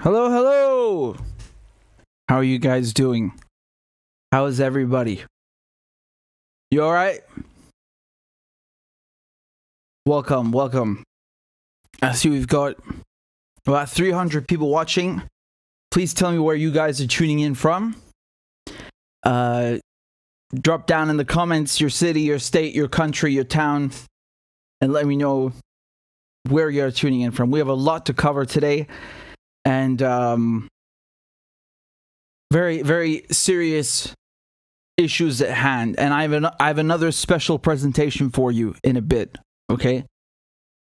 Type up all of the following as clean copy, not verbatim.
Hello, hello! How are you guys doing? How is everybody? You alright? Welcome, welcome. I see we've got about 300 people watching. Please tell me where you guys are tuning in from. Drop down in the comments your city, your state, your country, your town, and let me know where you're tuning in from. We have a lot to cover today, and very, very serious issues at hand. And I have another special presentation for you in a bit. Okay,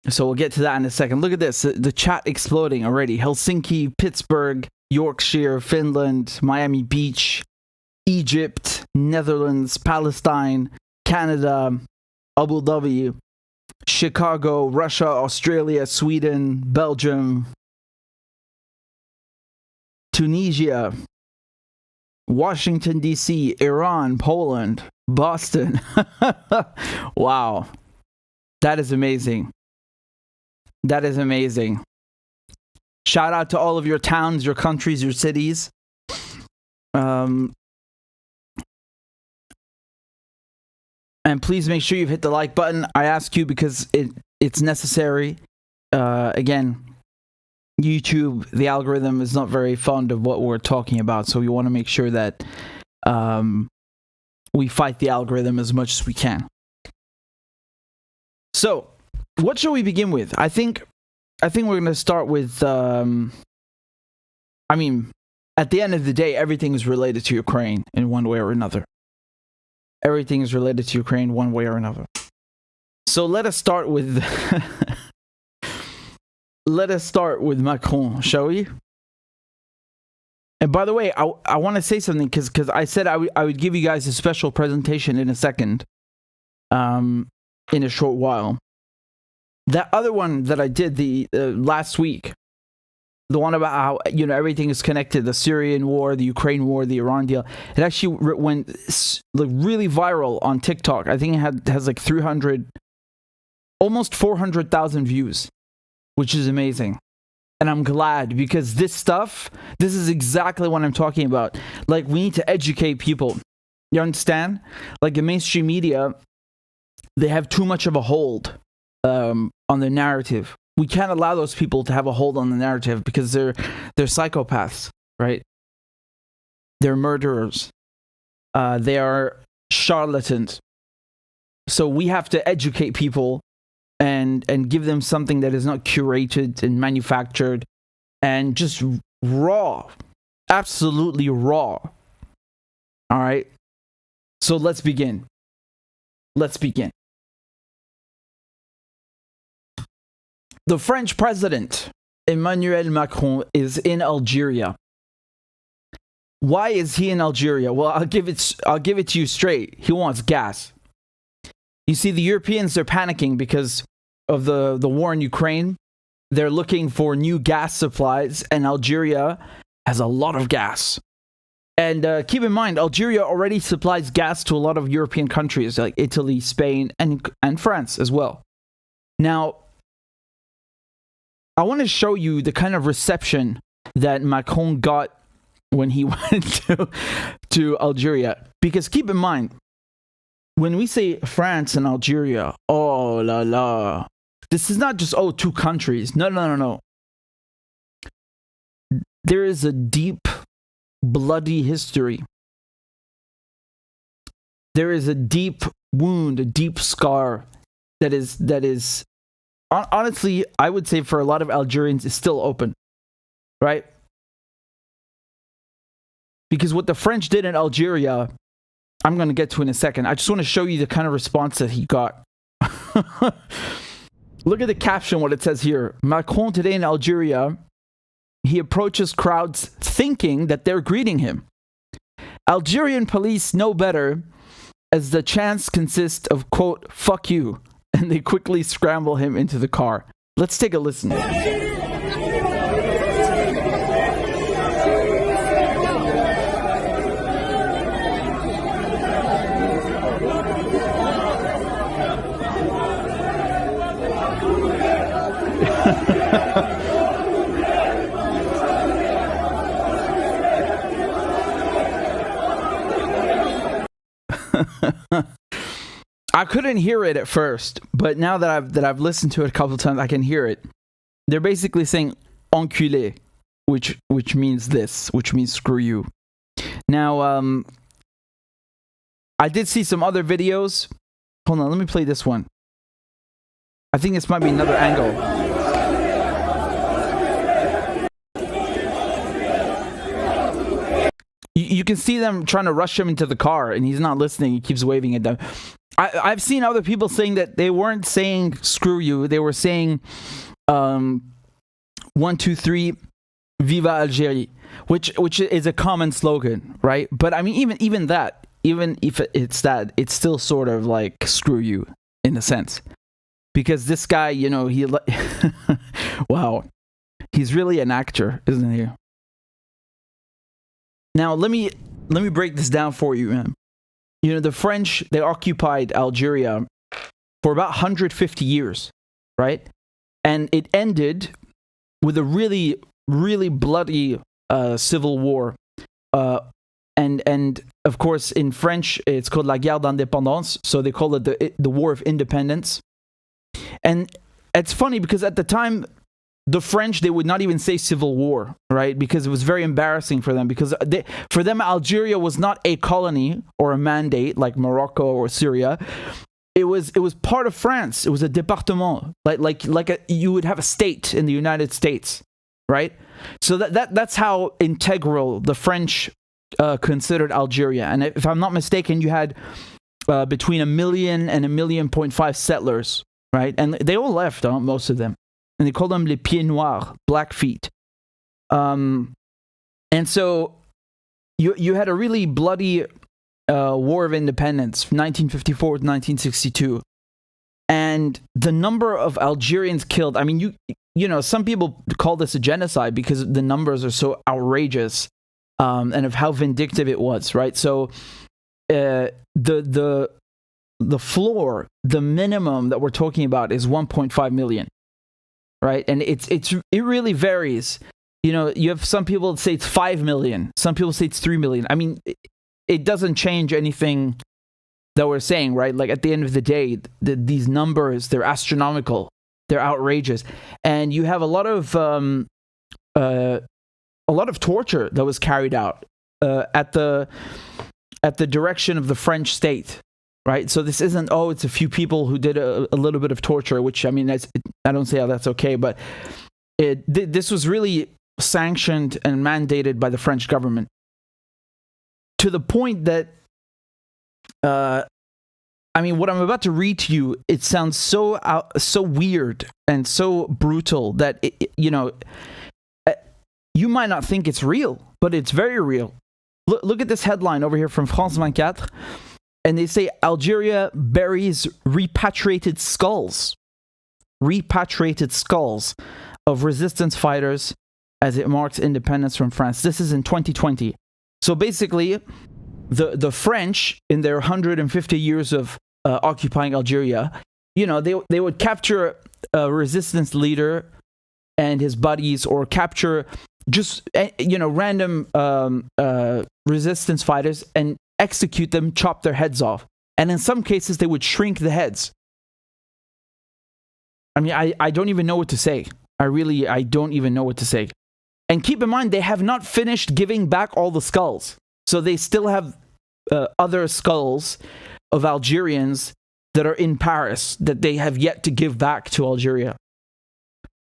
so we'll get to that in a second. Look at this, the chat exploding already. Helsinki, Pittsburgh, Yorkshire, Finland, Miami Beach, Egypt, Netherlands, Palestine, Canada, Abu Dhabi, Chicago, Russia, Australia, Sweden, Belgium, Tunisia, Washington, D.C., Iran, Poland, Boston. Wow. That is amazing. That is amazing. Shout out to all of your towns, your countries, your cities. And please make sure you've hit the like button. I ask you because it's necessary. Again, YouTube, the algorithm is not very fond of what we're talking about, so we want to make sure that we fight the algorithm as much as we can. So, what shall we begin with? I think we're going to start with. At the end of the day, everything is related to Ukraine in one way or another. Everything is related to Ukraine one way or another. So let us start with Macron, shall we? And by the way, I want to say something because I said I would give you guys a special presentation in a second, in a short while. That other one that I did the last week, the one about how everything is connected, the Syrian war, the Ukraine war, the Iran deal, it actually went really viral on TikTok. I think it has like 300, almost 400,000 views, which is amazing. And I'm glad, because this is exactly what I'm talking about. Like, we need to educate people. You understand? Like, the mainstream media, they have too much of a hold on the narrative. We can't allow those people to have a hold on the narrative because they're psychopaths, right? They're murderers. They are charlatans. So we have to educate people and give them something that is not curated and manufactured and just raw. Absolutely raw. All right? So let's begin. The French president, Emmanuel Macron, is in Algeria. Why is he in Algeria? Well, I'll give it to you straight. He wants gas. You see, the Europeans are panicking because of the war in Ukraine. They're looking for new gas supplies, and Algeria has a lot of gas. And keep in mind, Algeria already supplies gas to a lot of European countries like Italy, Spain, and France as well. Now, I want to show you the kind of reception that Macron got when he went to Algeria. Because keep in mind, when we say France and Algeria, oh la la, this is not just, two countries. No. There is a deep, bloody history. There is a deep wound, a deep scar that is honestly, I would say for a lot of Algerians, is still open, right? Because what the French did in Algeria, I'm going to get to in a second. I just want to show you the kind of response that he got. Look at the caption, what it says here. Macron today in Algeria, he approaches crowds thinking that they're greeting him. Algerian police know better, as the chants consist of, quote, fuck you, and they quickly scramble him into the car. Let's take a listen. I couldn't hear it at first, but now that I've listened to it a couple of times, I can hear it. They're basically saying enculé, which means this, which means screw you. Now, I did see some other videos. Hold on, let me play this one. I think this might be another angle. You can see them trying to rush him into the car, and he's not listening. He keeps waving at them. I've seen other people saying that they weren't saying screw you. They were saying 1, 2, 3, Viva Algérie, which is a common slogan, right? But I mean, even that, even if it's that, it's still sort of like screw you in a sense. Because this guy, you know, wow, he's really an actor, isn't he? Now, let me break this down for you, man. You know, the French, they occupied Algeria for about 150 years, right? And it ended with a really, really bloody civil war. And of course, in French, it's called la guerre d'indépendance, so they call it the War of Independence. And it's funny because at the time, the French, they would not even say civil war, right? Because it was very embarrassing for them. Because for them, Algeria was not a colony or a mandate like Morocco or Syria. It was part of France. It was a département, you would have a state in the United States, right? So that's how integral the French considered Algeria. And if I'm not mistaken, you had between 1 million and 1.5 million settlers, right? And they all left, most of them. And they called them les pieds noirs, black feet. And so you had a really bloody war of independence from 1954 to 1962. And the number of Algerians killed, I mean, you know, some people call this a genocide because the numbers are so outrageous and of how vindictive it was, right? So the floor, the minimum that we're talking about is 1.5 million. Right, and it really varies. You know, you have some people that say it's 5 million. Some people say it's 3 million. I mean, it doesn't change anything that we're saying, right? Like at the end of the day, these numbers, they're astronomical, they're outrageous, and you have a lot of torture that was carried out at the direction of the French state. Right, so this isn't, it's a few people who did a little bit of torture, which, I mean, I don't say how that's okay, but this was really sanctioned and mandated by the French government to the point that, I mean, what I'm about to read to you, it sounds so weird and so brutal that, you know, you might not think it's real, but it's very real. Look at this headline over here from France 24. And they say Algeria buries repatriated skulls of resistance fighters as it marks independence from France. This is in 2020. So basically, the French, in their 150 years of occupying Algeria, you know, they would capture a resistance leader and his buddies, or capture just, you know, random resistance fighters and execute them, chop their heads off. And in some cases, they would shrink the heads. I mean, I don't even know what to say. I don't even know what to say. And keep in mind, they have not finished giving back all the skulls. So they still have other skulls of Algerians that are in Paris that they have yet to give back to Algeria.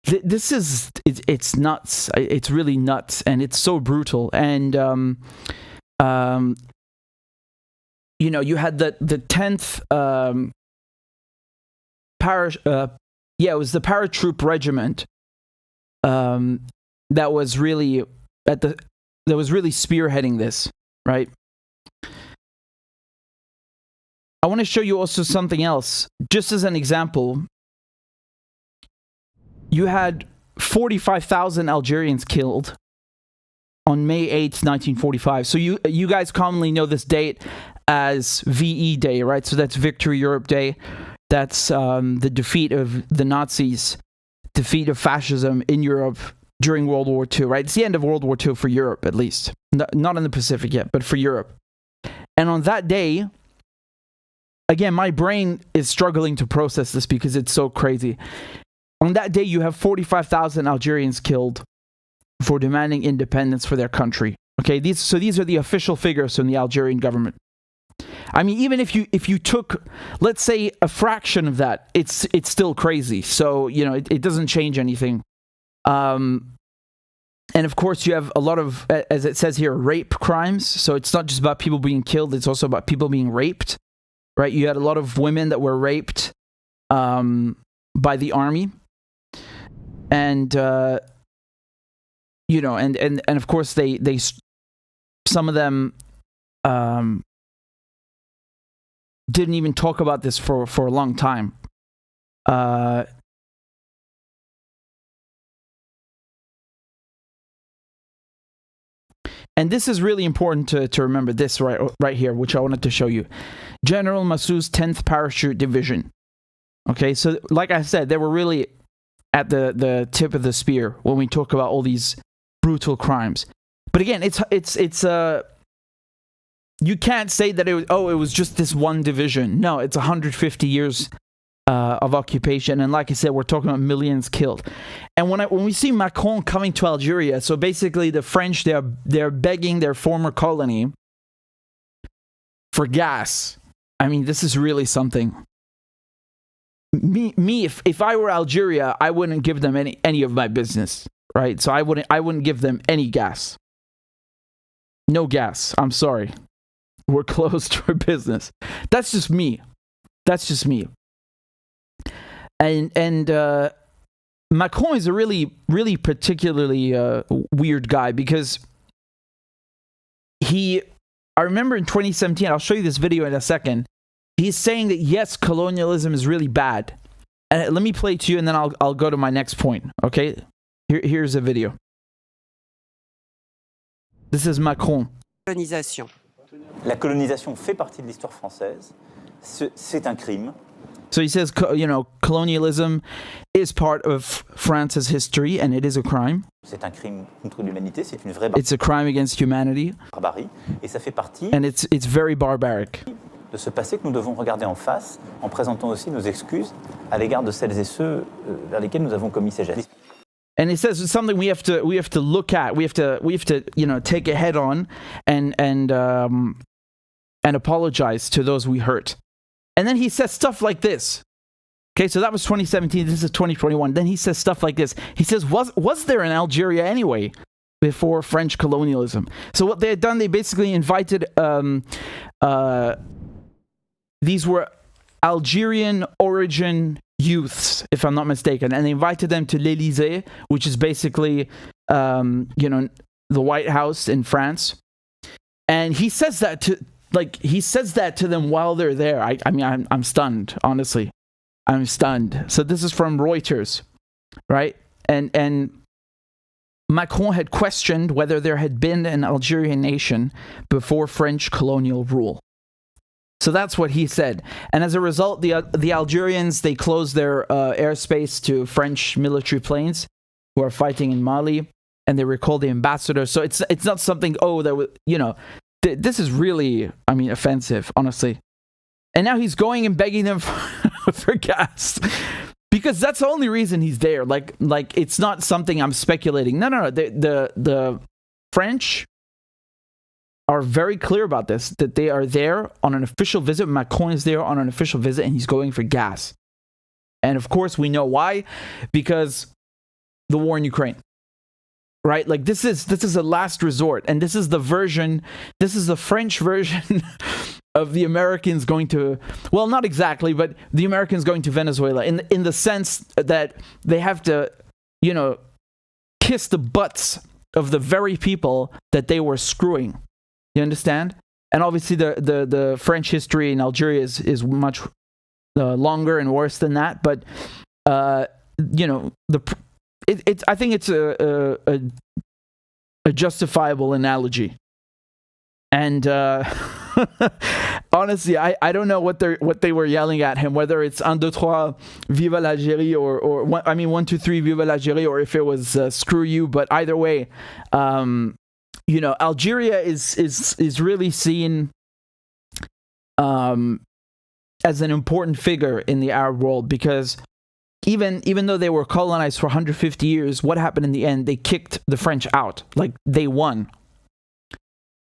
This is, it's nuts. It's really nuts. And it's so brutal. And, you know, you had the 10th it was the paratroop regiment that was really spearheading this, right? I want to show you also something else. Just as an example, you had 45,000 Algerians killed on May 8th, 1945. So you guys commonly know this date as VE Day, right? So that's Victory Europe Day. That's the defeat of the Nazis, defeat of fascism in Europe during World War II, right? It's the end of World War II for Europe, at least. Not in the Pacific yet, but for Europe. And on that day, again, my brain is struggling to process this because it's so crazy. On that day, you have 45,000 Algerians killed for demanding independence for their country. Okay, these are the official figures from the Algerian government. I mean, even if you took, let's say, a fraction of that, it's still crazy. So, it doesn't change anything. And of course, you have a lot of, as it says here, rape crimes. So it's not just about people being killed, it's also about people being raped, right? You had a lot of women that were raped by the army. And, and of course, they some of them didn't even talk about this for a long time. And this is really important to remember this right here, which I wanted to show you. General Massou's 10th Parachute Division. Okay, so like I said, they were really at the tip of the spear when we talk about all these brutal crimes. But again, it's you can't say that it was just this one division. No, it's 150 years of occupation, and like I said, we're talking about millions killed. And when we see Macron coming to Algeria, so basically the French, they're begging their former colony for gas. I mean, this is really something. Me, if I were Algeria, I wouldn't give them any of my business, right? So I wouldn't give them any gas. No gas. I'm sorry. We're closed for business. That's just me. And Macron is a really, really particularly weird guy because I remember in 2017, I'll show you this video in a second, he's saying that yes, colonialism is really bad. And let me play it to you and then I'll go to my next point, okay? Here's a video. This is Macron. Colonisation. La colonisation fait partie de l'histoire française. C'est un crime. So he says, colonialism is part of France's history, and it is a crime. C'est un crime contre l'humanité, c'est une vraie It's a crime against humanity. Barbarie, et ça fait partie. And it's very barbaric. De ce passé que nous devons regarder en face, en présentant aussi nos excuses à l'égard de celles et ceux vers lesquels nous avons commis ces gestes. And it says it's something we have to look at. We have to take it head on and apologize to those we hurt. And then he says stuff like this. Okay, so that was 2017. This is 2021. Then he says stuff like this. He says, was there an Algeria anyway before French colonialism? So what they had done, they basically invited, these were Algerian origin youths, if I'm not mistaken, and they invited them to l'Élysée, which is basically, the White House in France. And he says that to them while they're there. I mean, I'm stunned, honestly. I'm stunned. So this is from Reuters, right? And Macron had questioned whether there had been an Algerian nation before French colonial rule. So that's what he said. And as a result, the Algerians, they closed their airspace to French military planes who are fighting in Mali, and they recalled the ambassador. So it's not something, that was, this is really, offensive, honestly. And now he's going and begging them for gas. Because that's the only reason he's there. Like it's not something I'm speculating. No. The French are very clear about this, that they are there on an official visit. Macron is there on an official visit, and he's going for gas. And of course, we know why. Because the war in Ukraine. Right? Like this is a last resort. And this is the French version of the Americans going to, well, not exactly, but the Americans going to Venezuela in the sense that they have to, kiss the butts of the very people that they were screwing. You understand? And obviously the French history in Algeria is much longer and worse than that. But, I think it's a justifiable analogy. And honestly, I don't know what they were yelling at him, whether it's 1, 2, 3, vive l'Algérie, or 1, 2, 3, vive l'Algérie, or if it was screw you. But either way, Algeria is really seen as an important figure in the Arab world, because even though they were colonized for 150 years, what happened in the end? They kicked the French out. Like, they won.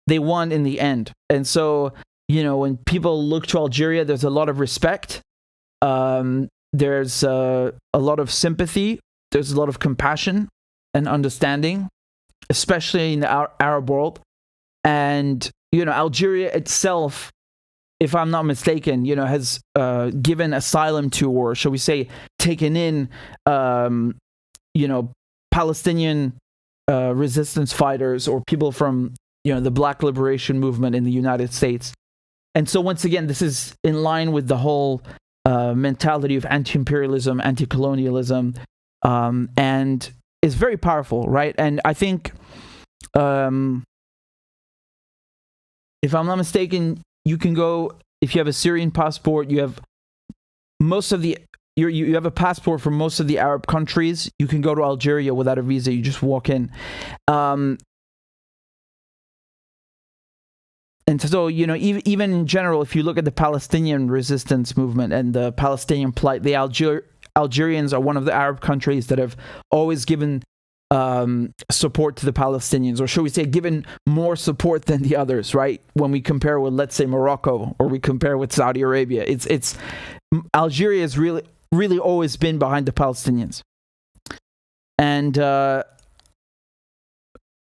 They won in the end. And so, when people look to Algeria, there's a lot of respect. There's a lot of sympathy. There's a lot of compassion and understanding, especially in the Arab world. And, Algeria itself, if I'm not mistaken, has given asylum to, or shall we say, taken in, Palestinian resistance fighters or people from, the Black Liberation Movement in the United States. And so once again, this is in line with the whole mentality of anti-imperialism, anti-colonialism, and is very powerful, right? And I think, if I'm not mistaken, you can go, if you have a Syrian passport, you have you have a passport from most of the Arab countries, you can go to Algeria without a visa. You just walk in. And so, even in general, if you look at the Palestinian resistance movement and the Palestinian plight, the Algerians are one of the Arab countries that have always given support to the Palestinians, or should we say given more support than the others, right? When we compare with, let's say, Morocco, or we compare with Saudi Arabia, it's Algeria has really always been behind the Palestinians. And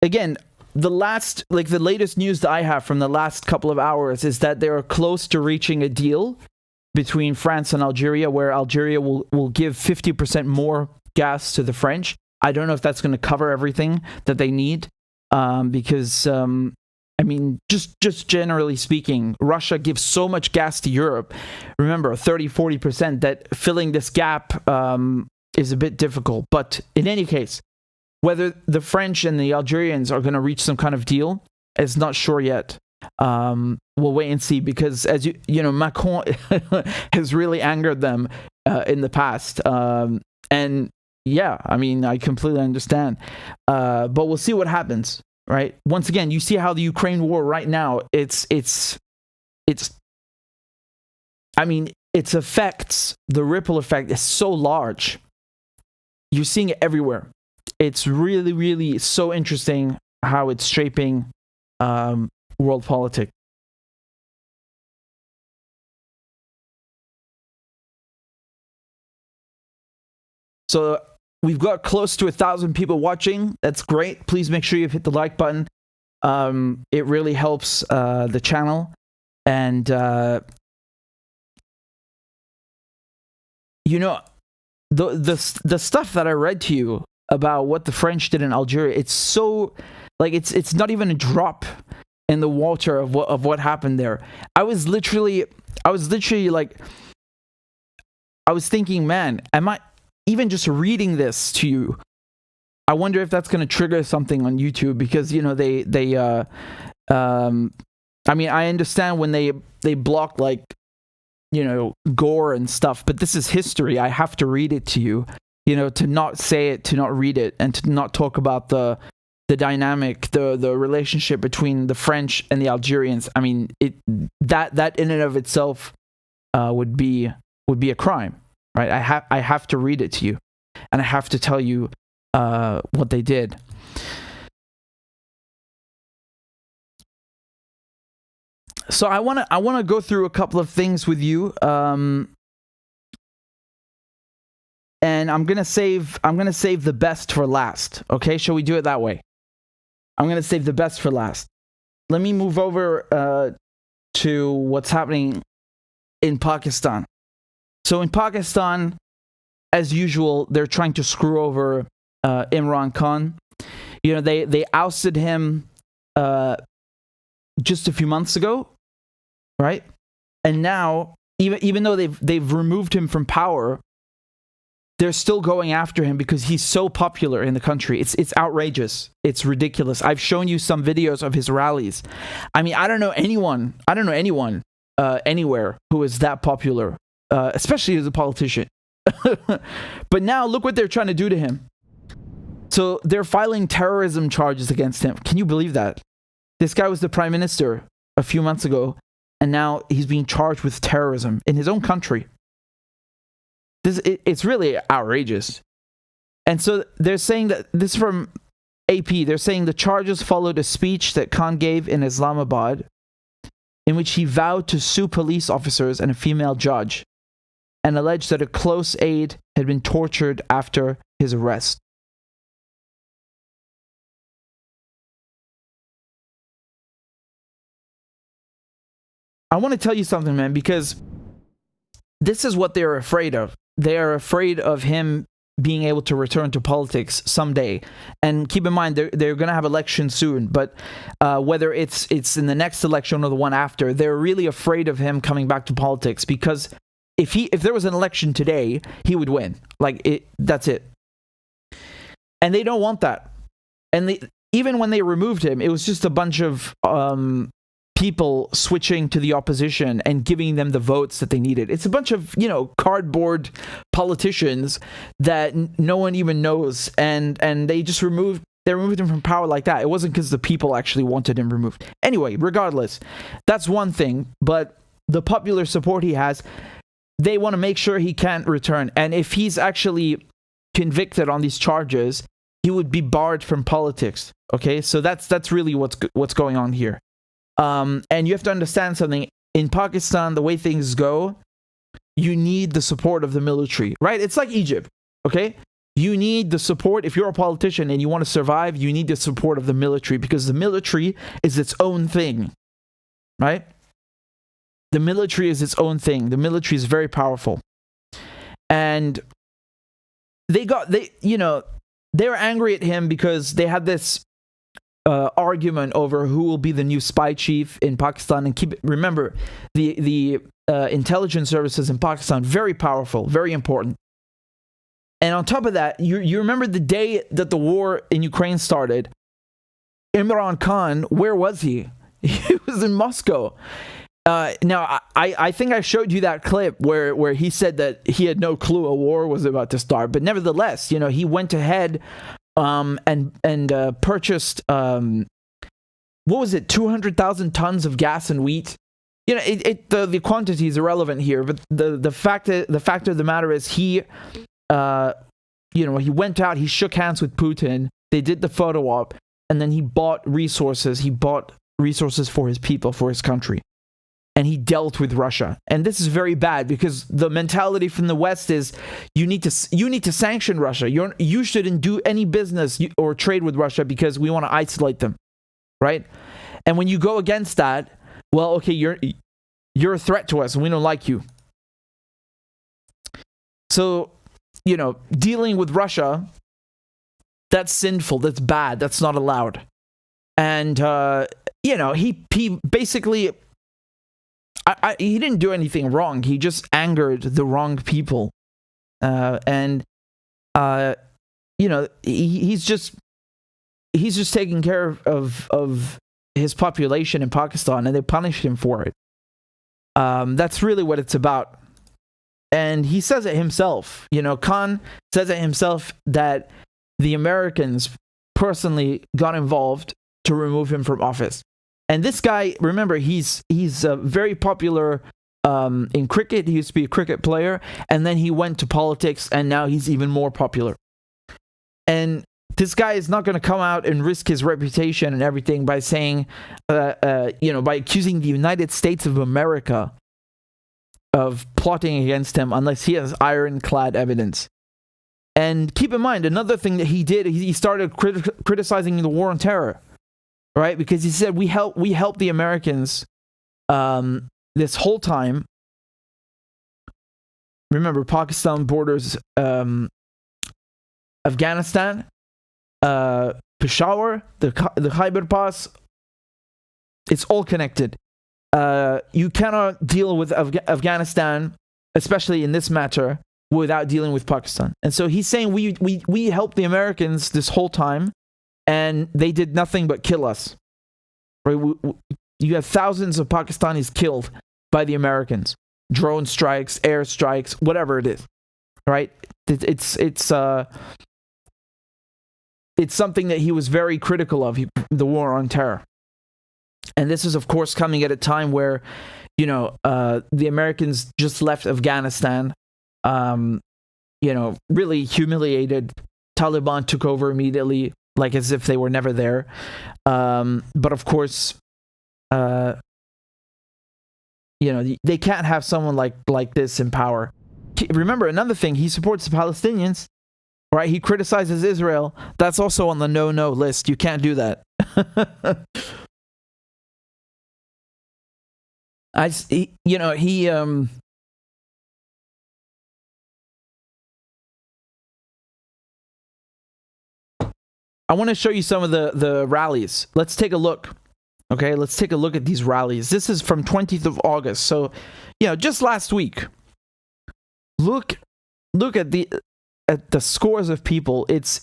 again, the latest news that I have from the last couple of hours is that they are close to reaching a deal between France and Algeria, where Algeria will give 50% more gas to the French. I don't know if that's going to cover everything that they need, because, just generally speaking, Russia gives so much gas to Europe, remember, 30-40%, that filling this gap is a bit difficult. But in any case, whether the French and the Algerians are going to reach some kind of deal is not sure yet. We'll wait and see, because, as Macron has really angered them in the past. And yeah, I completely understand. But we'll see what happens, right? Once again, you see how the Ukraine war right now, its effects, the ripple effect is so large. You're seeing it everywhere. It's really, really so interesting how it's shaping world politics. So we've got close to 1,000 people watching. That's great. Please make sure you hit the like button. It really helps the channel. And, the stuff that I read to you about what the French did in Algeria, it's so, it's not even a drop in the water of what happened there. I was literally thinking, man, am I even just reading this to you? I wonder if that's going to trigger something on YouTube, because I understand when they block gore and stuff, but this is history. I have to read it to you. To not say it, to not read it, and to not talk about the dynamic, the relationship between the French and the Algerians. That in and of itself would be a crime, right? I have to read it to you, and I have to tell you what they did. So I want to go through a couple of things with you. And I'm gonna save the best for last. Okay, shall we do it that way? I'm gonna save the best for last. Let me move over to what's happening in Pakistan. So in Pakistan, as usual, they're trying to screw over Imran Khan. They ousted him just a few months ago, right? And now, even though they've removed him from power, they're still going after him because he's so popular in the country. It's outrageous. It's ridiculous. I've shown you some videos of his rallies. I don't know anyone anywhere who is that popular, especially as a politician. But now look what they're trying to do to him. So they're filing terrorism charges against him. Can you believe that? This guy was the prime minister a few months ago, and now he's being charged with terrorism in his own country. It's really outrageous. And so they're saying that, this is from AP, they're saying the charges followed a speech that Khan gave in Islamabad in which he vowed to sue police officers and a female judge, and alleged that a close aide had been tortured after his arrest. I want to tell you something, man, because this is what they're afraid of. They are afraid of him being able to return to politics someday. And keep in mind, they're going to have elections soon, but whether it's in the next election or the one after, they're really afraid of him coming back to politics, because if there was an election today, he would win. That's it. And they don't want that. And even when they removed him, it was just a bunch of people switching to the opposition and giving them the votes that they needed. It's a bunch of, cardboard politicians that no one even knows, and they just removed him from power like that. It wasn't because the people actually wanted him removed. Anyway, regardless, that's one thing, but the popular support he has, they want to make sure he can't return. And if he's actually convicted on these charges, he would be barred from politics. Okay, so that's really what's going on here. And you have to understand something. In Pakistan, the way things go, you need the support of the military, right? It's like Egypt, okay? You need the support. If you're a politician and you want to survive, you need the support of the military, because the military is its own thing, right? The military is its own thing. The military is very powerful. And they were angry at him because they had this argument over who will be the new spy chief in Pakistan. And remember, the intelligence services in Pakistan, very powerful, very important. And on top of that, you remember the day that the war in Ukraine started, Imran Khan, where was he? He was in Moscow. Now, I think I showed you that clip where he said that he had no clue a war was about to start. But nevertheless, he went ahead and purchased, what was it, 200,000 tons of gas and wheat. The quantity is irrelevant here, but the fact of the matter is he went out, he shook hands with Putin, they did the photo op, and then he bought resources for his people, for his country. And he dealt with Russia. And this is very bad, because the mentality from the West is you need to sanction Russia. You shouldn't do any business or trade with Russia because we want to isolate them, right? And when you go against that, well, okay, you're a threat to us and we don't like you. So, dealing with Russia, that's sinful, that's bad, that's not allowed. And he basically, he didn't do anything wrong. He just angered the wrong people. He's just taking care of his population in Pakistan, and they punished him for it. That's really what it's about. And he says it himself. Khan says it himself that the Americans personally got involved to remove him from office. And this guy, remember, he's very popular in cricket. He used to be a cricket player, and then he went to politics, and now he's even more popular. And this guy is not going to come out and risk his reputation and everything by saying, by accusing the United States of America of plotting against him unless he has ironclad evidence. And keep in mind, another thing that he did, he started criticizing the war on terror. Right, because he said we helped the Americans this whole time. Remember, Pakistan borders Afghanistan, Peshawar, the Khyber Pass. It's all connected. You cannot deal with Afghanistan, especially in this matter, without dealing with Pakistan. And so he's saying we helped the Americans this whole time, and they did nothing but kill us. Right? You have thousands of Pakistanis killed by the Americans. Drone strikes, air strikes, whatever it is. Right? It's something that he was very critical of, the war on terror. And this is, of course, coming at a time where, the Americans just left Afghanistan, really humiliated. Taliban took over immediately, like as if they were never there. But of course, they can't have someone like this in power. Remember, another thing, he supports the Palestinians, right? He criticizes Israel. That's also on the no list. You can't do that. I want to show you some of the rallies. Let's take a look. Okay, let's take a look at these rallies. This is from 20th of August. So, just last week. Look at the scores of people. It's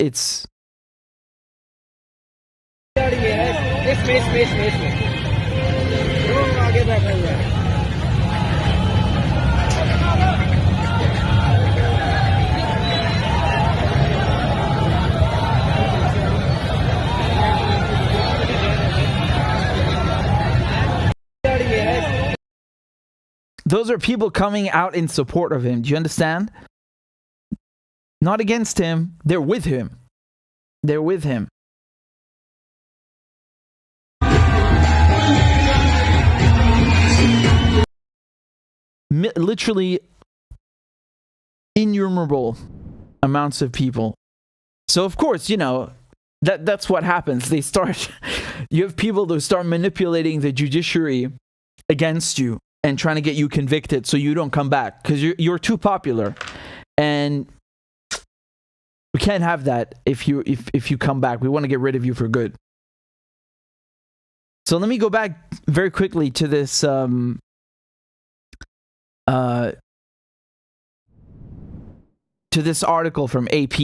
those are people coming out in support of him. Do you understand? Not against him. They're with him. They're with him. Literally innumerable amounts of people. So of course, that's what happens. You have people who start manipulating the judiciary against you and trying to get you convicted so you don't come back because you're too popular, and we can't have that. If you come back, we want to get rid of you for good. So let me go back very quickly to this article from AP.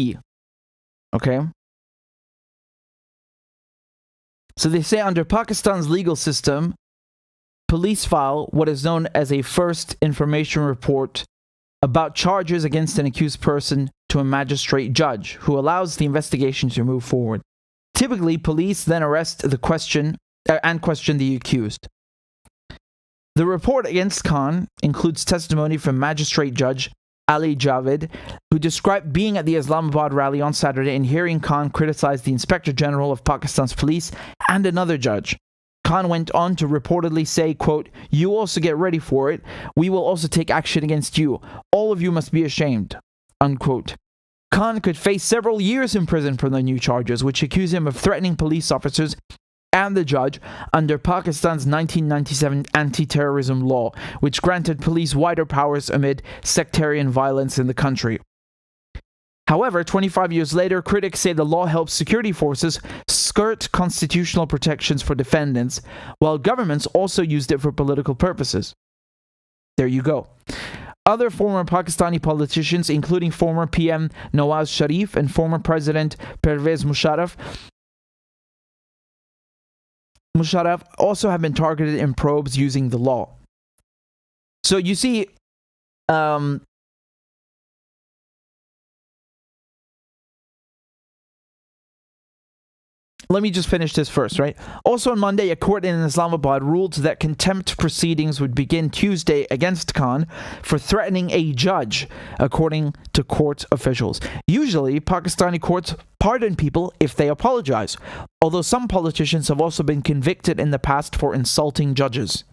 Okay. So they say under Pakistan's legal system, police file what is known as a first information report about charges against an accused person to a magistrate judge who allows the investigation to move forward. Typically, police then arrest and question the accused. The report against Khan includes testimony from magistrate judge Ali Javed, who described being at the Islamabad rally on Saturday and hearing Khan criticize the Inspector General of Pakistan's police and another judge. Khan went on to reportedly say, quote, "You also get ready for it. We will also take action against you. All of you must be ashamed," unquote. Khan could face several years in prison for the new charges, which accuse him of threatening police officers and the judge under Pakistan's 1997 anti-terrorism law, which granted police wider powers amid sectarian violence in the country. However, 25 years later, critics say the law helps security forces skirt constitutional protections for defendants, while governments also used it for political purposes. There you go. Other former Pakistani politicians, including former PM Nawaz Sharif and former President Pervez Musharraf, also have been targeted in probes using the law. So you see, let me just finish this first, right? Also on Monday, a court in Islamabad ruled that contempt proceedings would begin Tuesday against Khan for threatening a judge, according to court officials. Usually, Pakistani courts pardon people if they apologize, although some politicians have also been convicted in the past for insulting judges.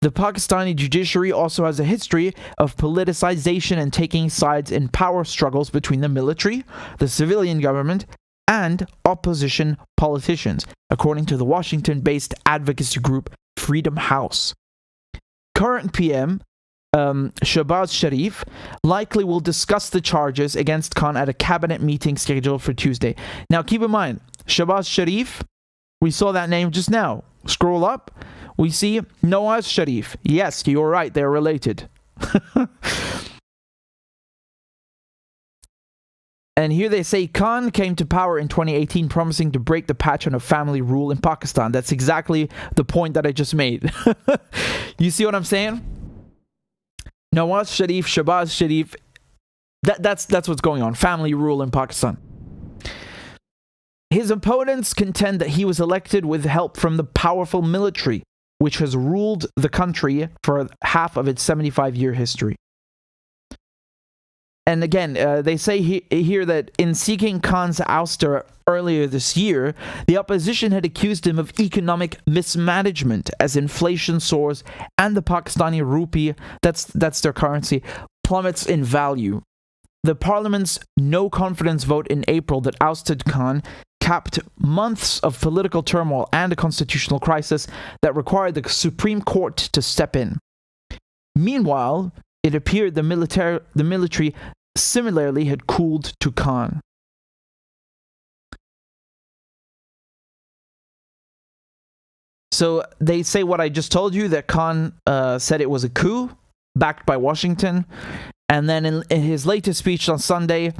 The Pakistani judiciary also has a history of politicization and taking sides in power struggles between the military, the civilian government, and opposition politicians, according to the Washington-based advocacy group Freedom House. Current PM Shahbaz Sharif likely will discuss the charges against Khan at a cabinet meeting scheduled for Tuesday. Now keep in mind, Shahbaz Sharif, we saw that name just now. Scroll up, we see Nawaz Sharif. Yes, you're right, they're related. And here they say Khan came to power in 2018 promising to break the pattern of family rule in Pakistan. That's exactly the point that I just made. You see what I'm saying? Nawaz Sharif, Shahbaz Sharif, that's what's going on. Family rule in Pakistan. His opponents contend that he was elected with help from the powerful military, which has ruled the country for half of its 75-year history. And again, they say here that in seeking Khan's ouster earlier this year, the opposition had accused him of economic mismanagement as inflation soars and the Pakistani rupee, that's their currency, plummets in value. The parliament's no-confidence vote in April that ousted Khan capped months of political turmoil and a constitutional crisis that required the Supreme Court to step in. Meanwhile, it appeared the military similarly had cooled to Khan. So they say what I just told you, that Khan said it was a coup backed by Washington. And then in his latest speech on Sunday,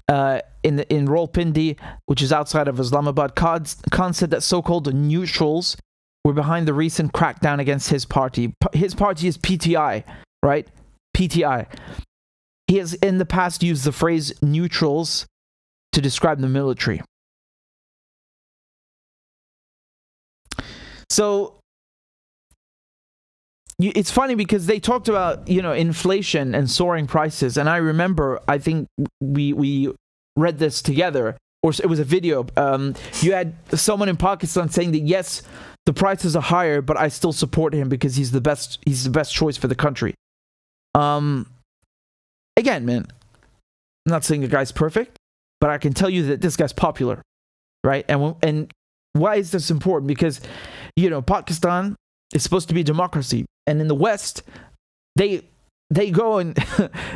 in Rawalpindi, which is outside of Islamabad, Khan said that so-called neutrals were behind the recent crackdown against his party. His party is PTI, right? PTI. He has in the past used the phrase neutrals to describe the military. So it's funny because they talked about, inflation and soaring prices, and I remember, I think we read this together, or it was a video. You had someone in Pakistan saying that yes, the prices are higher, but I still support him because he's the best choice for the country. Again, man, I'm not saying the guy's perfect, but I can tell you that this guy's popular, right? And why is this important? Because, Pakistan is supposed to be a democracy, and in the West, they go and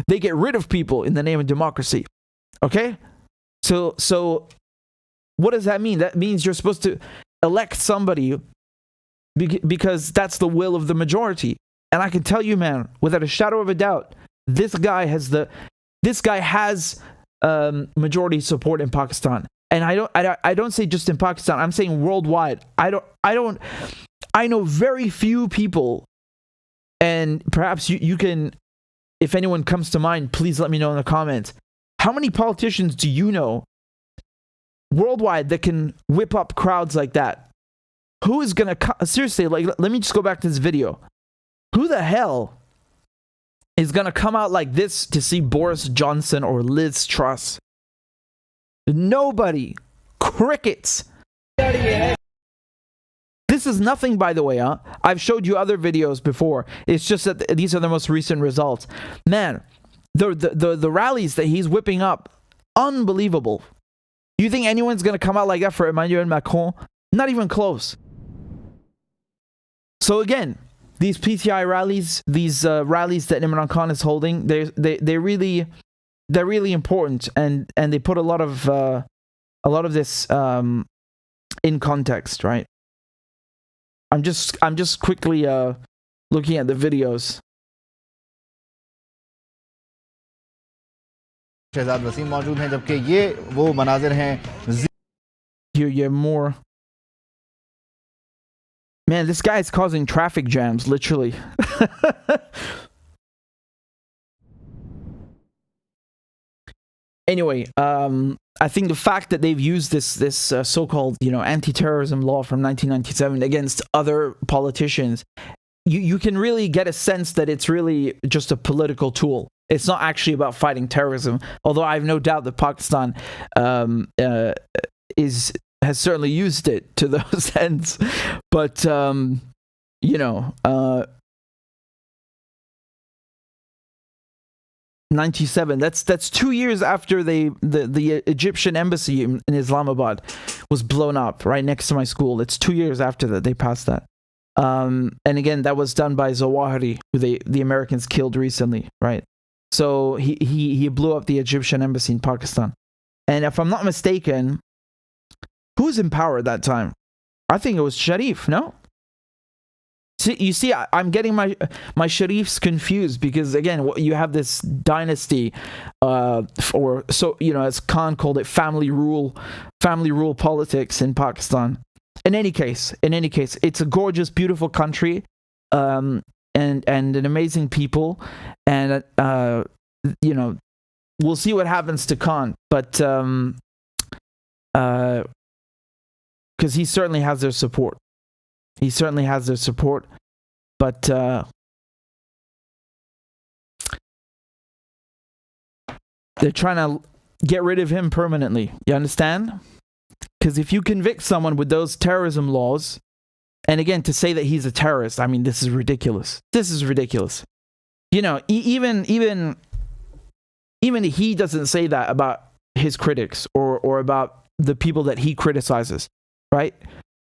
they get rid of people in the name of democracy. Okay? So what does that mean? That means you're supposed to elect somebody because that's the will of the majority. And I can tell you, man, without a shadow of a doubt, this guy has majority support in Pakistan. And I don't say just in Pakistan. I'm saying worldwide. I know very few people, and perhaps you can, if anyone comes to mind, please let me know in the comments. How many politicians do you know worldwide that can whip up crowds like that? Who is gonna seriously, let me just go back to this video. Who the hell is gonna come out like this to see Boris Johnson or Liz Truss? Nobody. Crickets. This is nothing, by the way, huh? I've showed you other videos before. It's just that these are the most recent results. Man, the rallies that he's whipping up, unbelievable. You think anyone's going to come out like that for Emmanuel Macron? Not even close. So again, these PTI rallies, these rallies that Imran Khan is holding, they're really important, and they put a lot of this in context, right? I'm just quickly looking at the videos. Shahzad Wasim मौजूद हैं, जबकि ये वो मनाजिर हैं. Here you have more. Man, this guy is causing traffic jams, literally. Anyway, I think the fact that they've used this so-called anti-terrorism law from 1997 against other politicians, you can really get a sense that it's really just a political tool. It's not actually about fighting terrorism. Although I have no doubt that Pakistan has certainly used it to those ends, but 97. That's 2 years after the Egyptian embassy in Islamabad was blown up right next to my school. It's 2 years after that they passed that. And again, that was done by Zawahiri, who the Americans killed recently, right? So he blew up the Egyptian embassy in Pakistan. And if I'm not mistaken, who's in power at that time? I think it was Sharif, no? You see, I'm getting my Sharifs confused because, again, you have this dynasty, or so, as Khan called it, family rule politics in Pakistan. In any case, it's a gorgeous, beautiful country, and an amazing people, and we'll see what happens to Khan, but because he certainly has their support. He certainly has their support, but they're trying to get rid of him permanently. You understand? Because if you convict someone with those terrorism laws, and again, to say that he's a terrorist, I mean, this is ridiculous. This is ridiculous. You know, even he doesn't say that about his critics or about the people that he criticizes, right?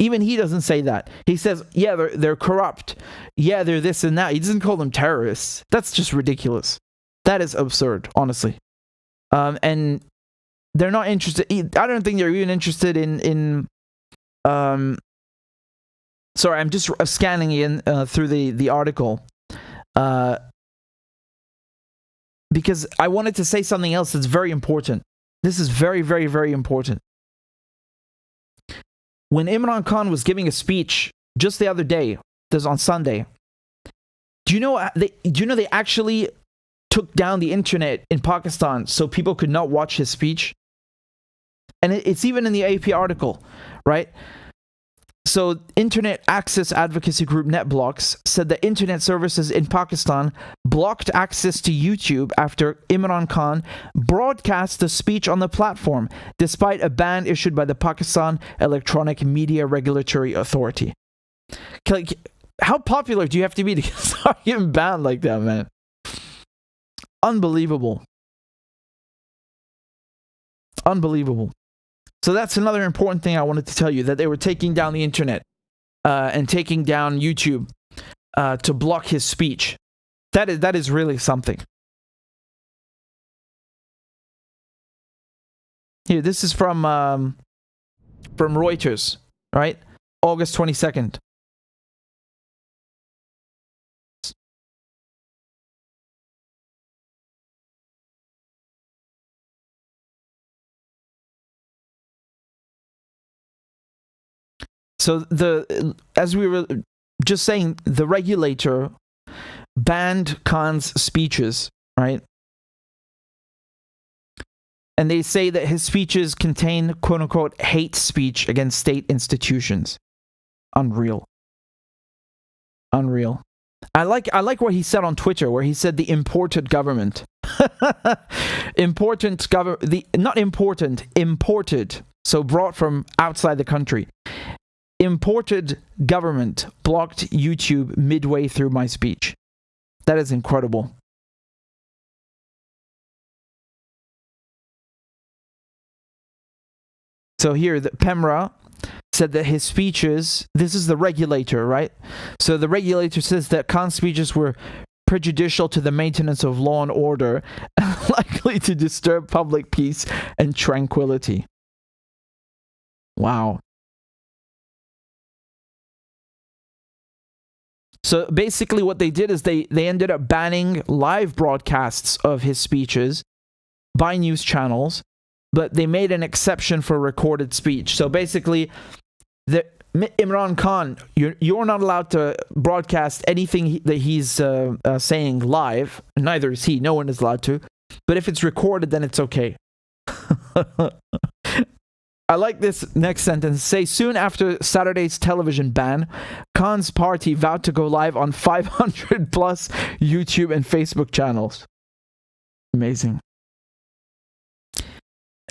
Even he doesn't say that. He says, yeah, they're corrupt. Yeah, they're this and that. He doesn't call them terrorists. That's just ridiculous. That is absurd, honestly. And they're not interested. I don't think they're even interested in sorry, I'm just scanning in through the article. Because I wanted to say something else that's very important. This is very, very, very important. When Imran Khan was giving a speech just the other day, this was on Sunday, do you know they actually took down the internet in Pakistan so people could not watch his speech? And it's even in the AP article, right? So, Internet Access Advocacy Group NetBlocks said that internet services in Pakistan blocked access to YouTube after Imran Khan broadcast the speech on the platform, despite a ban issued by the Pakistan Electronic Media Regulatory Authority. Like, how popular do you have to be to start getting banned like that, man? Unbelievable. Unbelievable. So that's another important thing I wanted to tell you, that they were taking down the internet and taking down YouTube to block his speech. That is really something. Here, this is from Reuters, right? August 22nd. So as we were just saying, the regulator banned Khan's speeches, right? And they say that his speeches contain quote unquote hate speech against state institutions. Unreal. Unreal. I like what he said on Twitter, where he said the imported government. Imported. So brought from outside the country. Imported government blocked YouTube midway through my speech. That is incredible. So here, the PEMRA said that his speeches, this is the regulator, right? So the regulator says that Khan's speeches were prejudicial to the maintenance of law and order, and likely to disturb public peace and tranquility. Wow. So basically what they did is they ended up banning live broadcasts of his speeches by news channels, but they made an exception for recorded speech. So basically, Imran Khan, you're not allowed to broadcast anything that he's saying live. Neither is he. No one is allowed to. But if it's recorded, then it's okay. I like this next sentence. Say, soon after Saturday's television ban, Khan's party vowed to go live on 500 plus YouTube and Facebook channels. Amazing.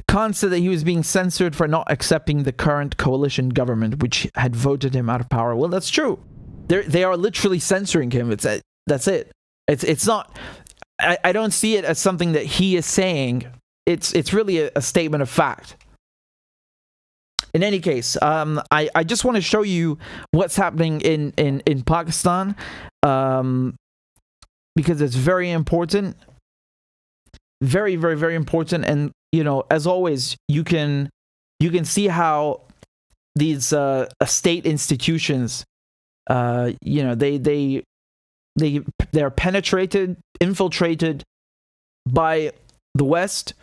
Khan said that he was being censored for not accepting the current coalition government, which had voted him out of power. Well, that's true. They are literally censoring him. That's it. It's not. I don't see it as something that he is saying. It's really a statement of fact. In any case, I just want to show you what's happening in Pakistan, because it's very important. Very, very, very important. And, you know, as always, you can see how these state institutions, you know, they're penetrated, infiltrated by the West,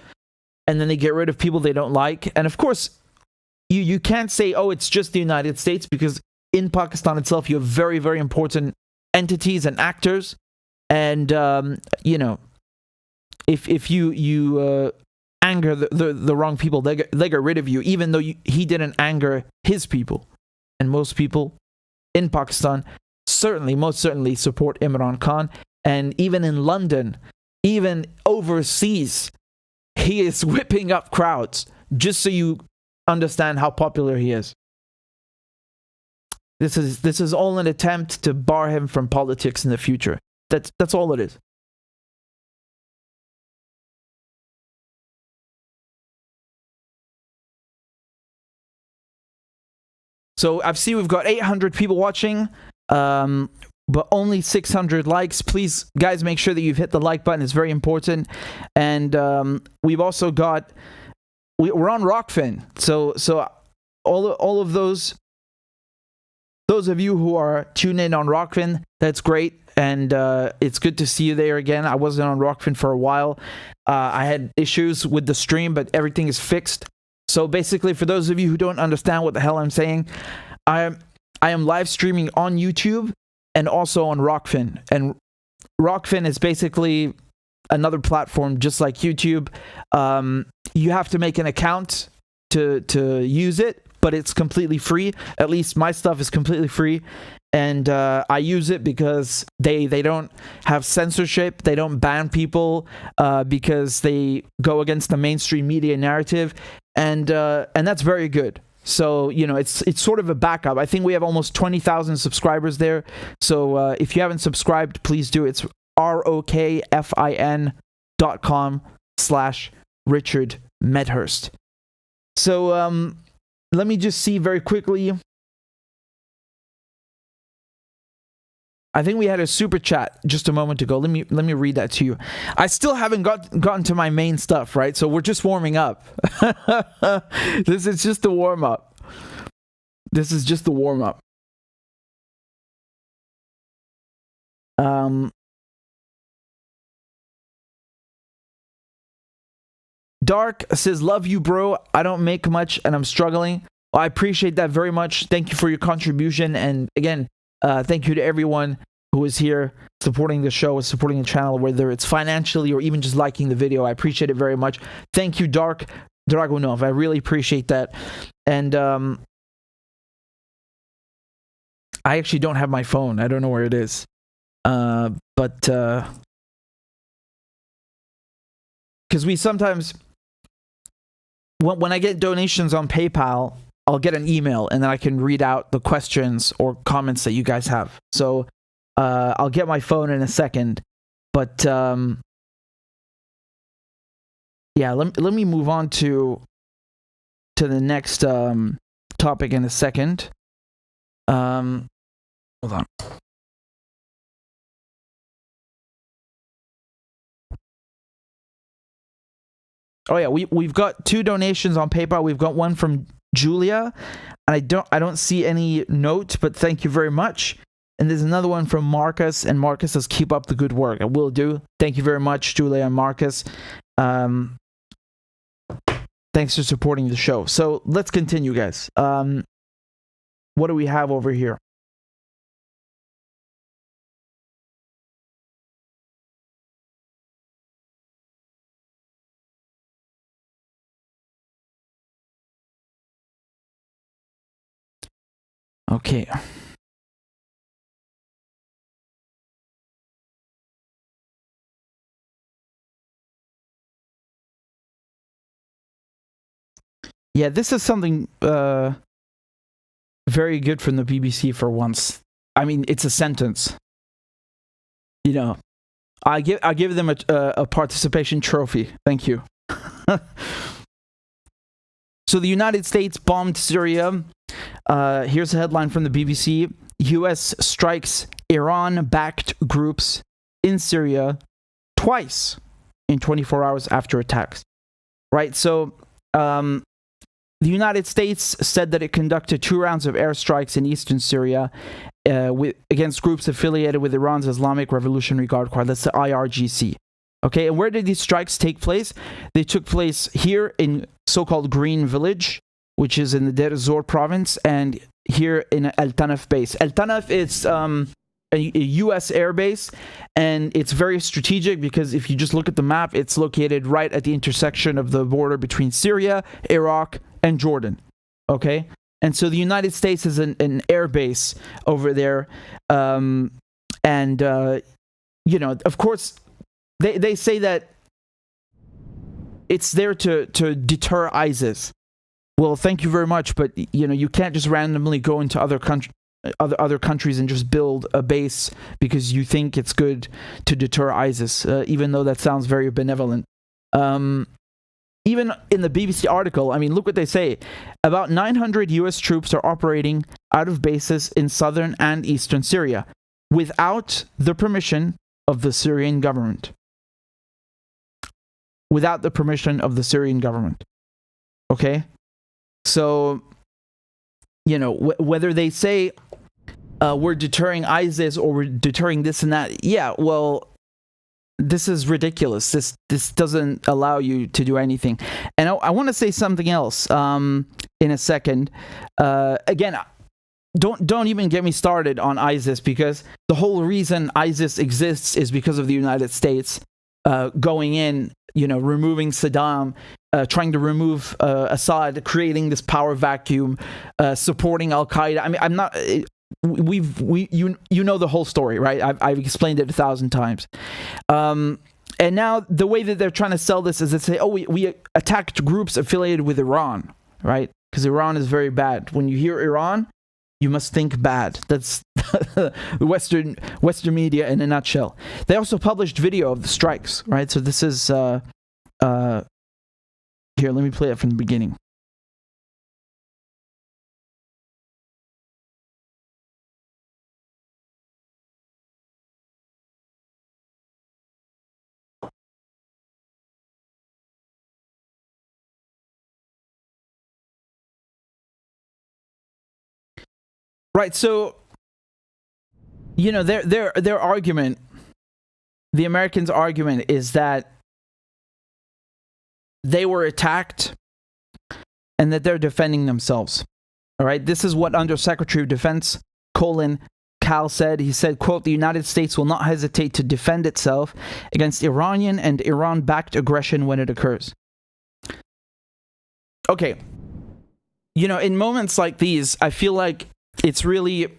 and then they get rid of people they don't like. And of course, you can't say, oh, it's just the United States, because in Pakistan itself, you have very, very important entities and actors. And, you know, if you anger the wrong people, they get rid of you, even though he didn't anger his people. And most people in Pakistan certainly, most certainly support Imran Khan. And even in London, even overseas, he is whipping up crowds, just so you understand how popular he is. This is all an attempt to bar him from politics in the future. That's all it is. So I see we've got 800 people watching, but only 600 likes. Please, guys, make sure that you've hit the like button. It's very important. And we've also got, we're on Rockfin. So all of those of you who are tuned in on Rockfin, that's great. And it's good to see you there again. I wasn't on Rockfin for a while. I had issues with the stream, but everything is fixed. So basically, for those of you who don't understand what the hell I'm saying, I am live streaming on YouTube and also on Rockfin. And Rockfin is basically another platform just like YouTube. You have to make an account to use it, but it's completely free. At least my stuff is completely free. And I use it because they don't have censorship. They don't ban people because they go against the mainstream media narrative. And that's very good. So, you know, it's sort of a backup. I think we have almost 20,000 subscribers there. So if you haven't subscribed, please do. It's rokfin.com/RichardMedhurst. So let me just see very quickly. I think we had a super chat just a moment ago. Let me read that to you. I still haven't gotten to my main stuff, right? So we're just warming up. This is just the warm up. This is just the warm up. Dark says, "Love you, bro. I don't make much and I'm struggling." Well, I appreciate that very much. Thank you for your contribution. And again, thank you to everyone who is here supporting the show, supporting the channel, whether it's financially or even just liking the video. I appreciate it very much. Thank you, Dark Dragunov. I really appreciate that. And I actually don't have my phone. I don't know where it is. But because we sometimes, when I get donations on PayPal, I'll get an email and then I can read out the questions or comments that you guys have. So I'll get my phone in a second. But yeah, let me move on to the next topic in a second. Hold on. Oh yeah, we've got 2 donations on PayPal. We've got one from Julia, and I don't see any note, but thank you very much. And there's another one from Marcus, and Marcus says, "Keep up the good work." I will do. Thank you very much, Julia and Marcus. Thanks for supporting the show. So let's continue, guys. What do we have over here? Okay. Yeah, this is something very good from the BBC for once. I mean, it's a sentence. You know, I give them a participation trophy. Thank you. So the United States bombed Syria. Here's a headline from the BBC. U.S. strikes Iran-backed groups in Syria twice in 24 hours after attacks. Right, so the United States said that it conducted 2 rounds of airstrikes in eastern Syria against groups affiliated with Iran's Islamic Revolutionary Guard Corps. That's the IRGC. Okay, and where did these strikes take place? They took place here in so-called Green Village, which is in the Dore province, and here in El Tanaf base. El Tanaf is a U.S. air base, and it's very strategic because if you just look at the map, it's located right at the intersection of the border between Syria, Iraq, and Jordan. Okay, And so the United States is an air base over there. Of course, they say that it's there to deter ISIS. Well, thank you very much, but you can't just randomly go into other countries and just build a base because you think it's good to deter ISIS, even though that sounds very benevolent. Even in the BBC article, I mean, look what they say. About 900 US troops are operating out of bases in southern and eastern Syria without the permission of the Syrian government. Without the permission of the Syrian government. Okay? So, whether they say we're deterring ISIS or we're deterring this and that, yeah, well, this is ridiculous. This doesn't allow you to do anything. And I want to say something else in a second. Again, don't even get me started on ISIS, because the whole reason ISIS exists is because of the United States going in, removing Saddam, trying to remove Assad, creating this power vacuum, supporting Al Qaeda. I mean, I'm not. You know the whole story, right? I've explained it 1,000 times. And now the way that they're trying to sell this is to say, oh, we attacked groups affiliated with Iran, right? Because Iran is very bad. When you hear Iran, you must think bad. That's Western media in a nutshell. They also published video of the strikes, right? So this is here. Let me play it from the beginning. Right, so their argument, the Americans' argument, is that they were attacked and that they're defending themselves. All right, this is what Undersecretary of Defense Cal said. He said, quote, "The United States will not hesitate to defend itself against Iranian and Iran-backed aggression when it occurs." Okay, in moments like these, I feel like it's really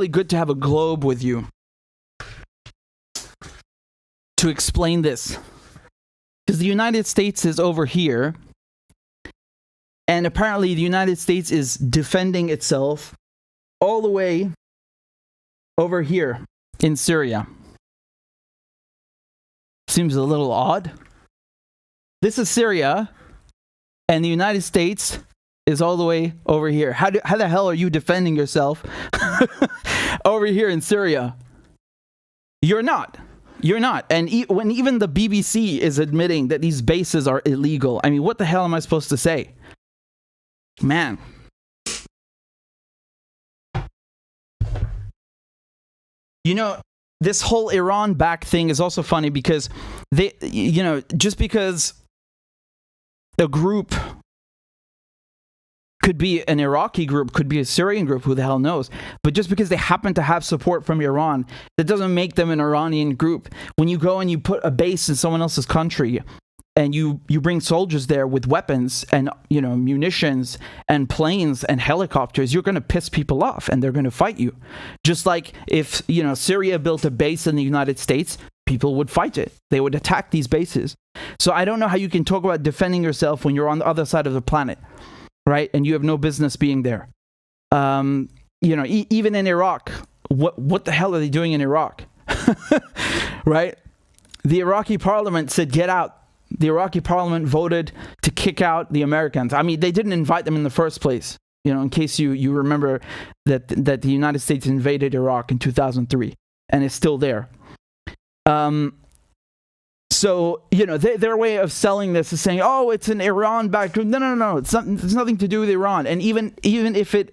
good to have a globe with you to explain this. Because the United States is over here, and apparently the United States is defending itself all the way over here in Syria. Seems a little odd. This is Syria, and the United States is all the way over here. How the hell are you defending yourself over here in Syria? You're not. And when even the BBC is admitting that these bases are illegal, I mean, what the hell am I supposed to say? Man. This whole Iran-backed thing is also funny because just because a group could be an Iraqi group, could be a Syrian group, who the hell knows? But just because they happen to have support from Iran, that doesn't make them an Iranian group. When you go and you put a base in someone else's country, and you bring soldiers there with weapons and munitions and planes and helicopters, you're going to piss people off and they're going to fight you. Just like if Syria built a base in the United States, people would fight it. They would attack these bases. So I don't know how you can talk about defending yourself when you're on the other side of the planet. Right, and you have no business being there. Even in Iraq, what the hell are they doing in Iraq? Right? The Iraqi parliament said, get out. The Iraqi parliament voted to kick out the Americans. I mean, they didn't invite them in the first place. In case you remember that the United States invaded Iraq in 2003, and it's still there. So, their way of selling this is saying, oh, it's an Iran-backed group. No. It's nothing to do with Iran. And even if it,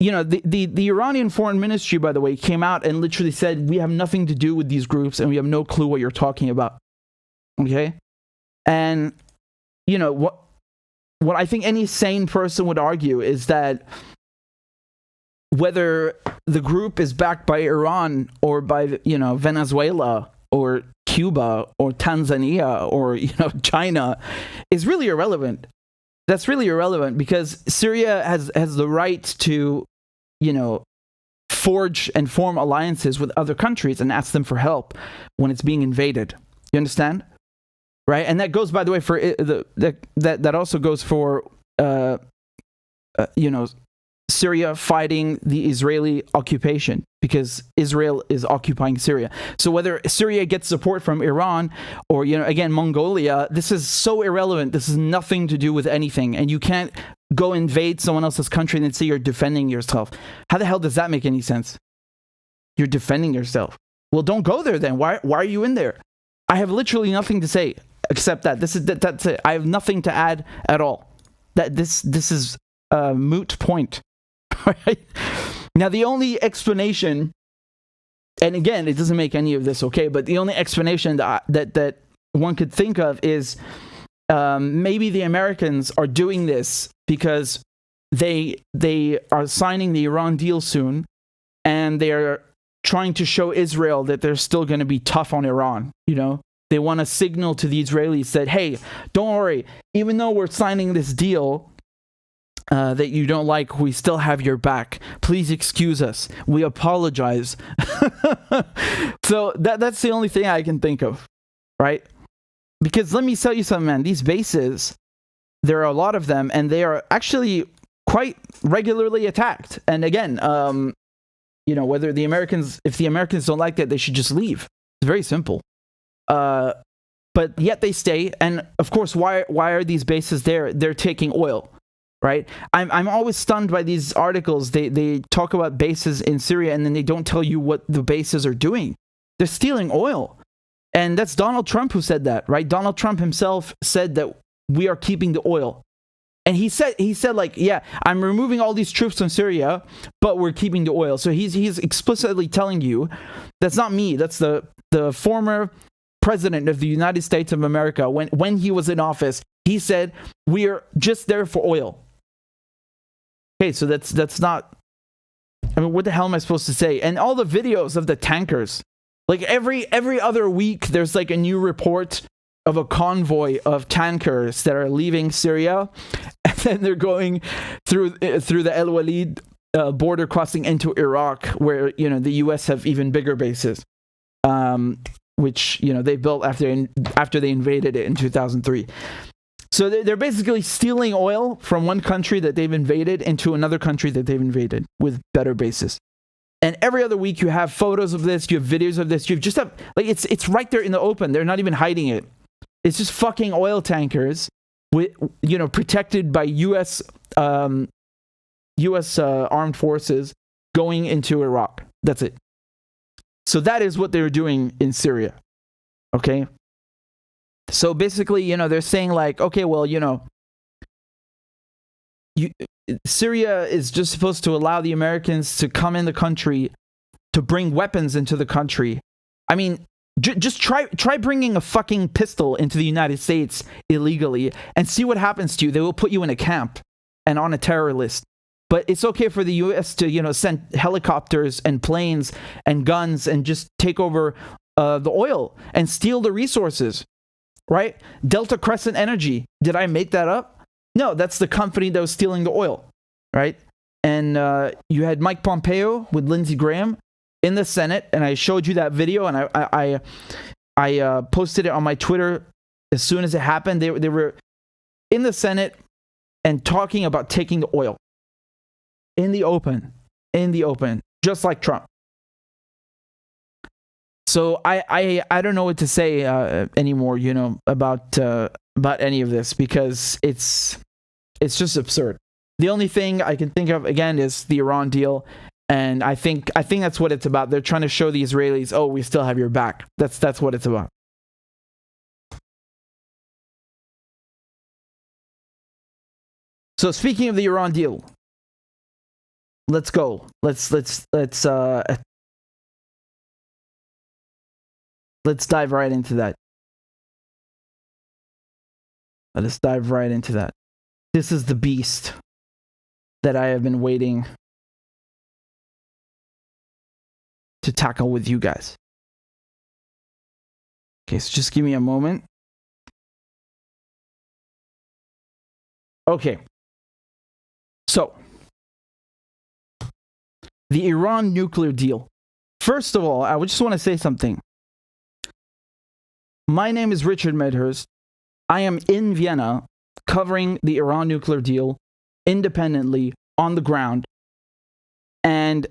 the Iranian foreign ministry, by the way, came out and literally said, we have nothing to do with these groups and we have no clue what you're talking about. Okay? And, what I think any sane person would argue is that whether the group is backed by Iran or by, Venezuela or Cuba or Tanzania or China is really irrelevant. that's really irrelevant because Syria has the right to, forge and form alliances with other countries and ask them for help when it's being invaded. You understand? Right? And that goes, by the way, for that also goes for Syria fighting the Israeli occupation, because Israel is occupying Syria. So whether Syria gets support from Iran or, again, Mongolia, this is so irrelevant. This has nothing to do with anything. And you can't go invade someone else's country and then say you're defending yourself. How the hell does that make any sense? You're defending yourself. Well, don't go there then. Why are you in there? I have literally nothing to say except that. That's it. I have nothing to add at all. That this is a moot point. Right? Now, the only explanation, and again, it doesn't make any of this okay, but the only explanation that one could think of is maybe the Americans are doing this because they are signing the Iran deal soon, and they are trying to show Israel that they're still going to be tough on Iran. They want to signal to the Israelis that, hey, don't worry, even though we're signing this deal that you don't like, we still have your back. Please excuse us. We apologize. So that's the only thing I can think of, right? Because let me tell you something, man. These bases, there are a lot of them, and they are actually quite regularly attacked. And again, whether if the Americans don't like that, they should just leave. It's very simple. But yet they stay. And of course, why are these bases there? They're taking oil. Right? I'm always stunned by these articles. They talk about bases in Syria and then they don't tell you what the bases are doing. They're stealing oil. And that's Donald Trump who said that, right? Donald Trump himself said that we are keeping the oil. And he said like, yeah, I'm removing all these troops from Syria, but we're keeping the oil. So he's explicitly telling you, that's not me, that's the former president of the United States of America. When he was in office, he said, we are just there for oil. Okay, so that's not, what the hell am I supposed to say? And all the videos of the tankers, like every other week, there's like a new report of a convoy of tankers that are leaving Syria, and then they're going through the El Walid border crossing into Iraq, where the U.S. have even bigger bases, which they built after they invaded it in 2003. So they're basically stealing oil from one country that they've invaded into another country that they've invaded with better bases. And every other week you have photos of this, you have videos of this, it's right there in the open. They're not even hiding it. It's just fucking oil tankers with protected by US armed forces going into Iraq. That's it. So that is what they're doing in Syria. Okay? So basically, they're saying like, okay, well, Syria is just supposed to allow the Americans to come in the country, to bring weapons into the country. I mean, just try bringing a fucking pistol into the United States illegally and see what happens to you. They will put you in a camp and on a terror list. But it's okay for the U.S. to, send helicopters and planes and guns and just take over the oil and steal the resources. Right? Delta Crescent Energy. Did I make that up? No, that's the company that was stealing the oil. Right? And you had Mike Pompeo with Lindsey Graham in the Senate, and I showed you that video, and I posted it on my Twitter as soon as it happened. They were in the Senate and talking about taking the oil in the open, just like Trump. So I don't know what to say anymore, about any of this, because it's just absurd. The only thing I can think of again is the Iran deal, and I think that's what it's about. They're trying to show the Israelis, oh, we still have your back. That's what it's about. So speaking of the Iran deal, let's go. Let's dive right into that. Let's dive right into that. This is the beast that I have been waiting to tackle with you guys. Okay, so just give me a moment. Okay. So, the Iran nuclear deal. First of all, I just want to say something. My name is Richard Medhurst. I am in Vienna covering the Iran nuclear deal independently on the ground. And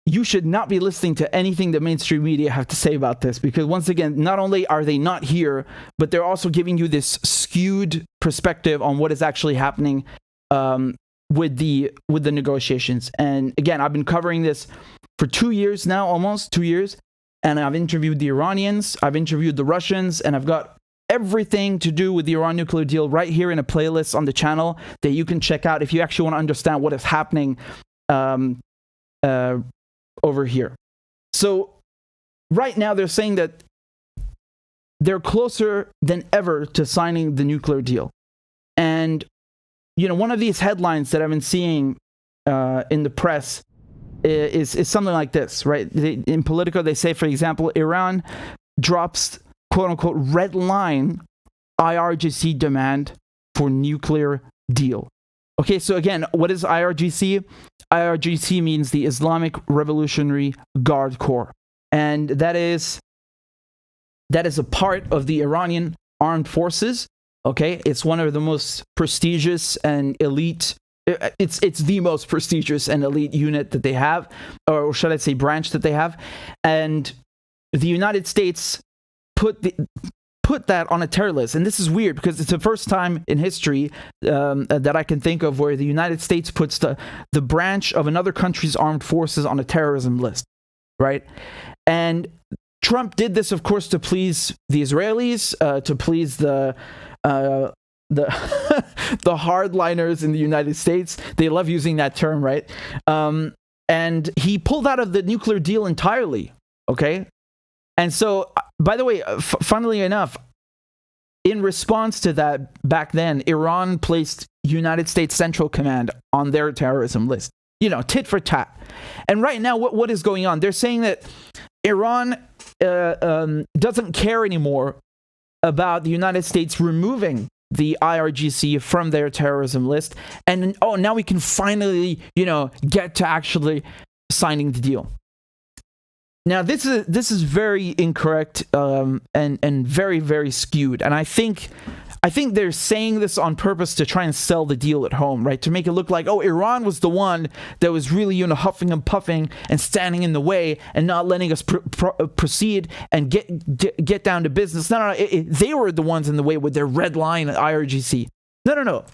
you should not be listening to anything that mainstream media have to say about this, because once again, not only are they not here, but they're also giving you this skewed perspective on what is actually happening with the negotiations. And again, I've been covering this for 2 years now, almost 2 years, and I've interviewed the Iranians, I've interviewed the Russians, and I've got everything to do with the Iran nuclear deal right here in a playlist on the channel that you can check out if you actually want to understand what is happening over here. So right now they're saying that they're closer than ever to signing the nuclear deal. And, you know, one of these headlines that I've been seeing in the press is something like this, right? In Politico, they say, for example, Iran drops, quote-unquote, red line IRGC demand for nuclear deal. Okay, so again, what is IRGC? IRGC means the Islamic Revolutionary Guard Corps. And that is a part of the Iranian armed forces. Okay, it's one of the most prestigious and elite. It's the most prestigious and elite unit that they have, or should I say branch that they have. And the United States put that on a terror list. And this is weird because it's the first time in history that I can think of where the United States puts the branch of another country's armed forces on a terrorism list, right? And Trump did this, of course, to please the Israelis, to please the hardliners in the United States. They love using that term, right? And he pulled out of the nuclear deal entirely, okay? And so, by the way, funnily enough, in response to that, back then, Iran placed United States Central Command on their terrorism list. You know, tit for tat. And right now, what is going on? They're saying that Iran doesn't care anymore about the United States removing the IRGC from their terrorism list. And, now we can finally, get to actually signing the deal. Now, this is very incorrect and very, very skewed. And I think they're saying this on purpose to try and sell the deal at home, right? To make it look like, Iran was the one that was really, huffing and puffing and standing in the way and not letting us proceed and get down to business. No. They were the ones in the way with their red line at IRGC. No.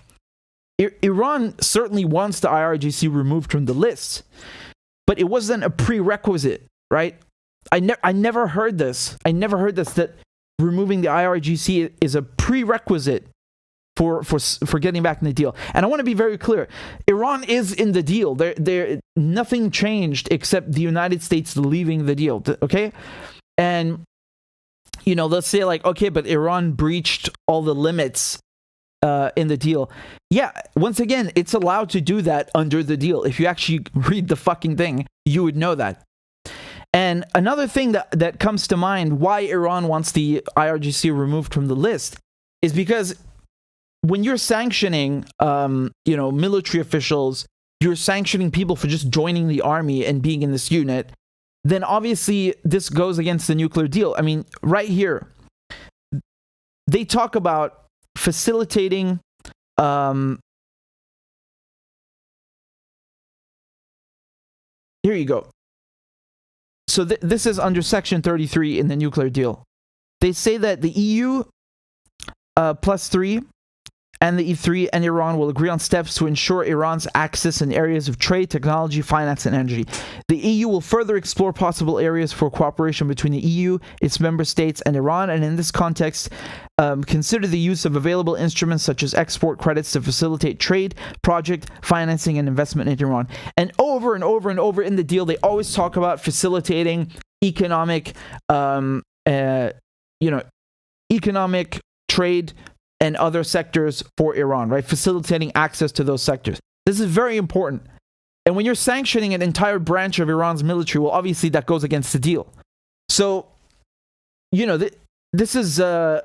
Iran certainly wants the IRGC removed from the list, but it wasn't a prerequisite. Right? I never heard this. That removing the IRGC is a prerequisite for getting back in the deal. And I want to be very clear. Iran is in the deal. Nothing changed except the United States leaving the deal. Okay? And let's say but Iran breached all the limits in the deal. Yeah, once again, it's allowed to do that under the deal. If you actually read the fucking thing, you would know that. And another thing that comes to mind why Iran wants the IRGC removed from the list is because when you're sanctioning, military officials, you're sanctioning people for just joining the army and being in this unit, then obviously this goes against the nuclear deal. I mean, right here, they talk about facilitating here you go. So this is under Section 33 in the nuclear deal. They say that the EU plus 3 and the E3 and Iran will agree on steps to ensure Iran's access in areas of trade, technology, finance, and energy. The EU will further explore possible areas for cooperation between the EU, its member states, and Iran, and in this context, consider the use of available instruments such as export credits to facilitate trade, project, financing, and investment in Iran. And over and over and over in the deal, they always talk about facilitating economic, economic trade and other sectors for Iran, right? Facilitating access to those sectors. This is very important. And when you're sanctioning an entire branch of Iran's military, well, obviously that goes against the deal. So, this is a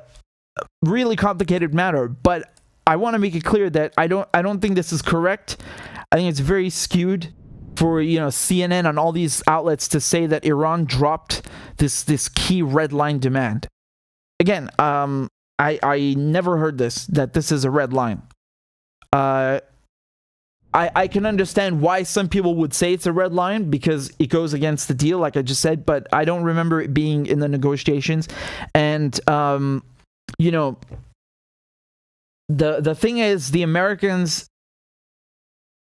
really complicated matter, but I want to make it clear that I don't think this is correct. I think it's very skewed for CNN and all these outlets to say that Iran dropped this key red line demand. Again, I never heard that this is a red line. I can understand why some people would say it's a red line because it goes against the deal, like I just said, but I don't remember it being in the negotiations. And, the thing is, the Americans,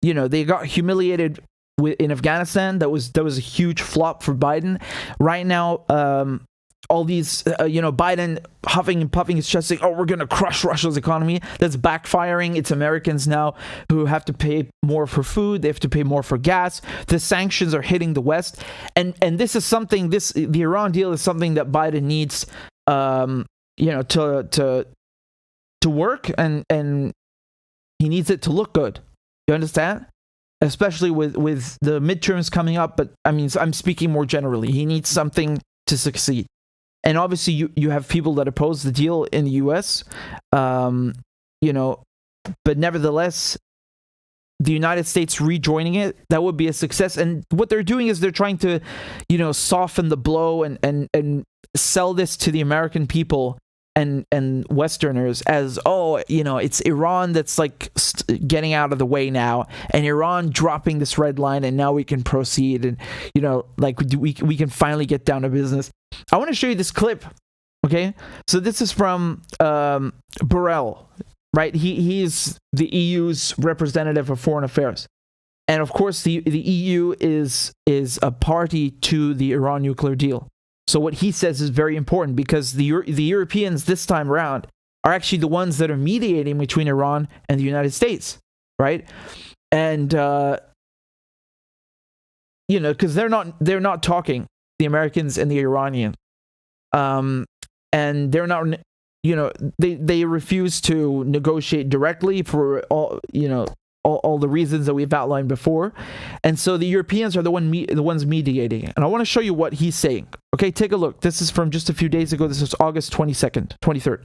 they got humiliated in Afghanistan. That was a huge flop for Biden. Right now, all these, Biden huffing and puffing his chest saying, oh, we're going to crush Russia's economy. That's backfiring. It's Americans now who have to pay more for food. They have to pay more for gas. The sanctions are hitting the West. And this is something, the Iran deal is something that Biden needs, to work, and he needs it to look good. You understand? Especially with the midterms coming up. But I mean, I'm speaking more generally. He needs something to succeed. And obviously, you have people that oppose the deal in the U.S., but nevertheless, the United States rejoining it, that would be a success. And what they're doing is they're trying to, soften the blow and sell this to the American people and Westerners as, it's Iran that's like getting out of the way now, and Iran dropping this red line, and now we can proceed, and we can finally get down to business. I want to show you this clip. Okay, so this is from Borrell, right? He's the EU's representative for foreign affairs, and of course the EU is a party to the Iran nuclear deal. So what he says is very important because the Europeans this time around are actually the ones that are mediating between Iran and the United States, right? And because they're not talking, the Americans and the Iranians, and they're not, they refuse to negotiate directly for all the reasons that we've outlined before. And so the Europeans are the ones mediating. And I want to show you what he's saying. Okay, take a look. This is from just a few days ago. This is August 23rd.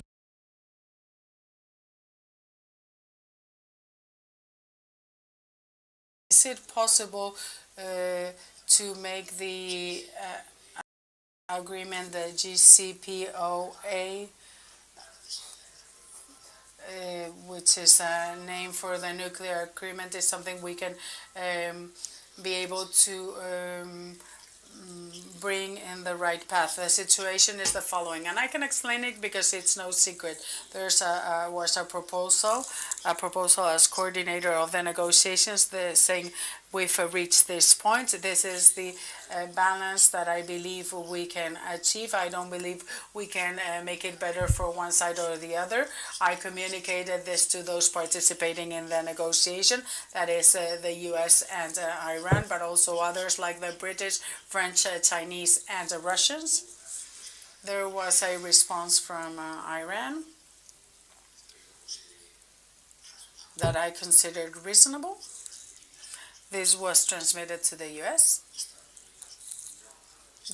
Is it possible to make the agreement, the JCPOA, which is a name for the nuclear agreement, is something we can be able to bring in the right path? The situation is the following, and I can explain it because it's no secret. There's was a proposal as coordinator of the negotiations, saying we've reached this point. This is the balance that I believe we can achieve. I don't believe we can make it better for one side or the other. I communicated this to those participating in the negotiation, that is the US and Iran, but also others like the British, French, Chinese, and the Russians. There was a response from Iran that I considered reasonable. This was transmitted to the US.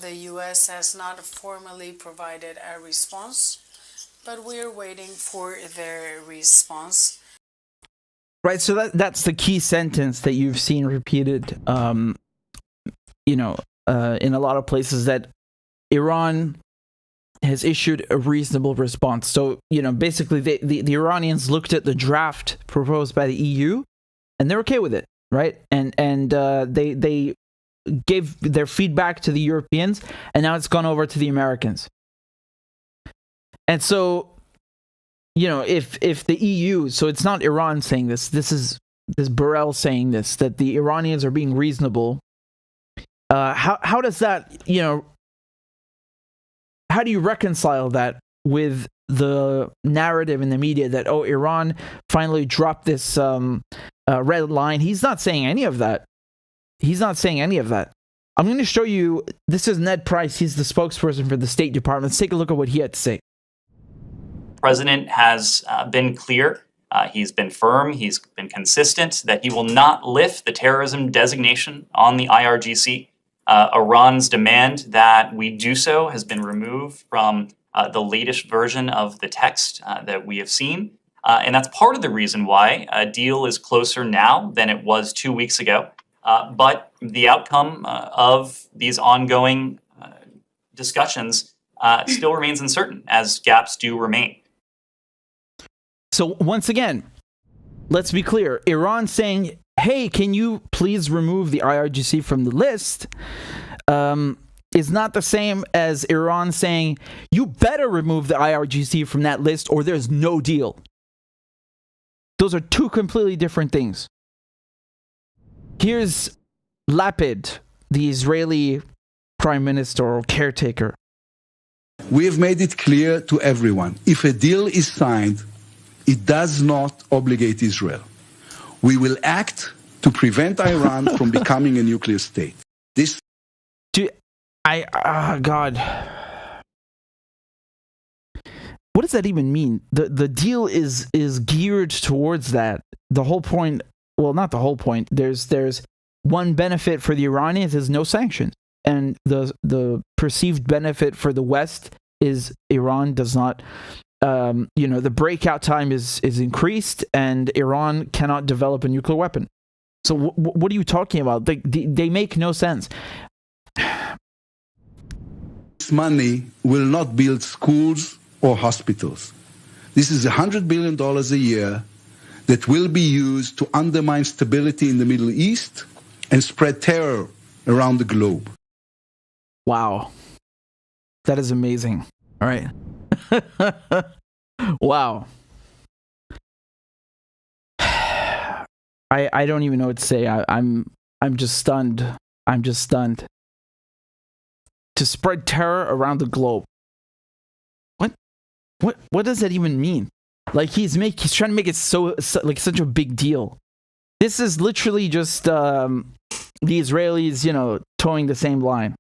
The US has not formally provided a response, but we're waiting for their response. Right, so that's the key sentence that you've seen repeated, in a lot of places, that Iran has issued a reasonable response. So, basically the Iranians looked at the draft proposed by the EU, and they're okay with it, right? And they gave their feedback to the Europeans, and now it's gone over to the Americans. And so, if the EU, so it's not Iran saying this is Borrell saying this, that the Iranians are being reasonable. How does that, how do you reconcile that with the narrative in the media that, Iran finally dropped this red line? He's not saying any of that. I'm going to show you, this is Ned Price. He's the spokesperson for the State Department. Let's take a look at what he had to say. The president has been clear. He's been firm. He's been consistent that he will not lift the terrorism designation on the IRGC. Iran's demand that we do so has been removed from the latest version of the text that we have seen. And that's part of the reason why a deal is closer now than it was 2 weeks ago. But the outcome of these ongoing discussions still remains uncertain, as gaps do remain. So once again, let's be clear. Iran saying, hey, can you please remove the IRGC from the list, is not the same as Iran saying, you better remove the IRGC from that list or there's no deal. Those are two completely different things. Here's Lapid, the Israeli prime minister or caretaker. We have made it clear to everyone, if a deal is signed, it does not obligate Israel. We will act to prevent Iran from becoming a nuclear state. God. What does that even mean? The deal is geared towards that. The whole point, well, not the whole point. There's one benefit for the Iranians is no sanctions. And the perceived benefit for the West is Iran does not, the breakout time is increased and Iran cannot develop a nuclear weapon. So what are you talking about? They make no sense. This money will not build schools or hospitals. This is $100 billion a year that will be used to undermine stability in the Middle East and spread terror around the globe. Wow. That is amazing. All right. Wow. I don't even know what to say. I'm just stunned. I'm just stunned. To spread terror around the globe. What does that even mean? Like he's trying to make it so like such a big deal. This is literally just the Israelis, towing the same line.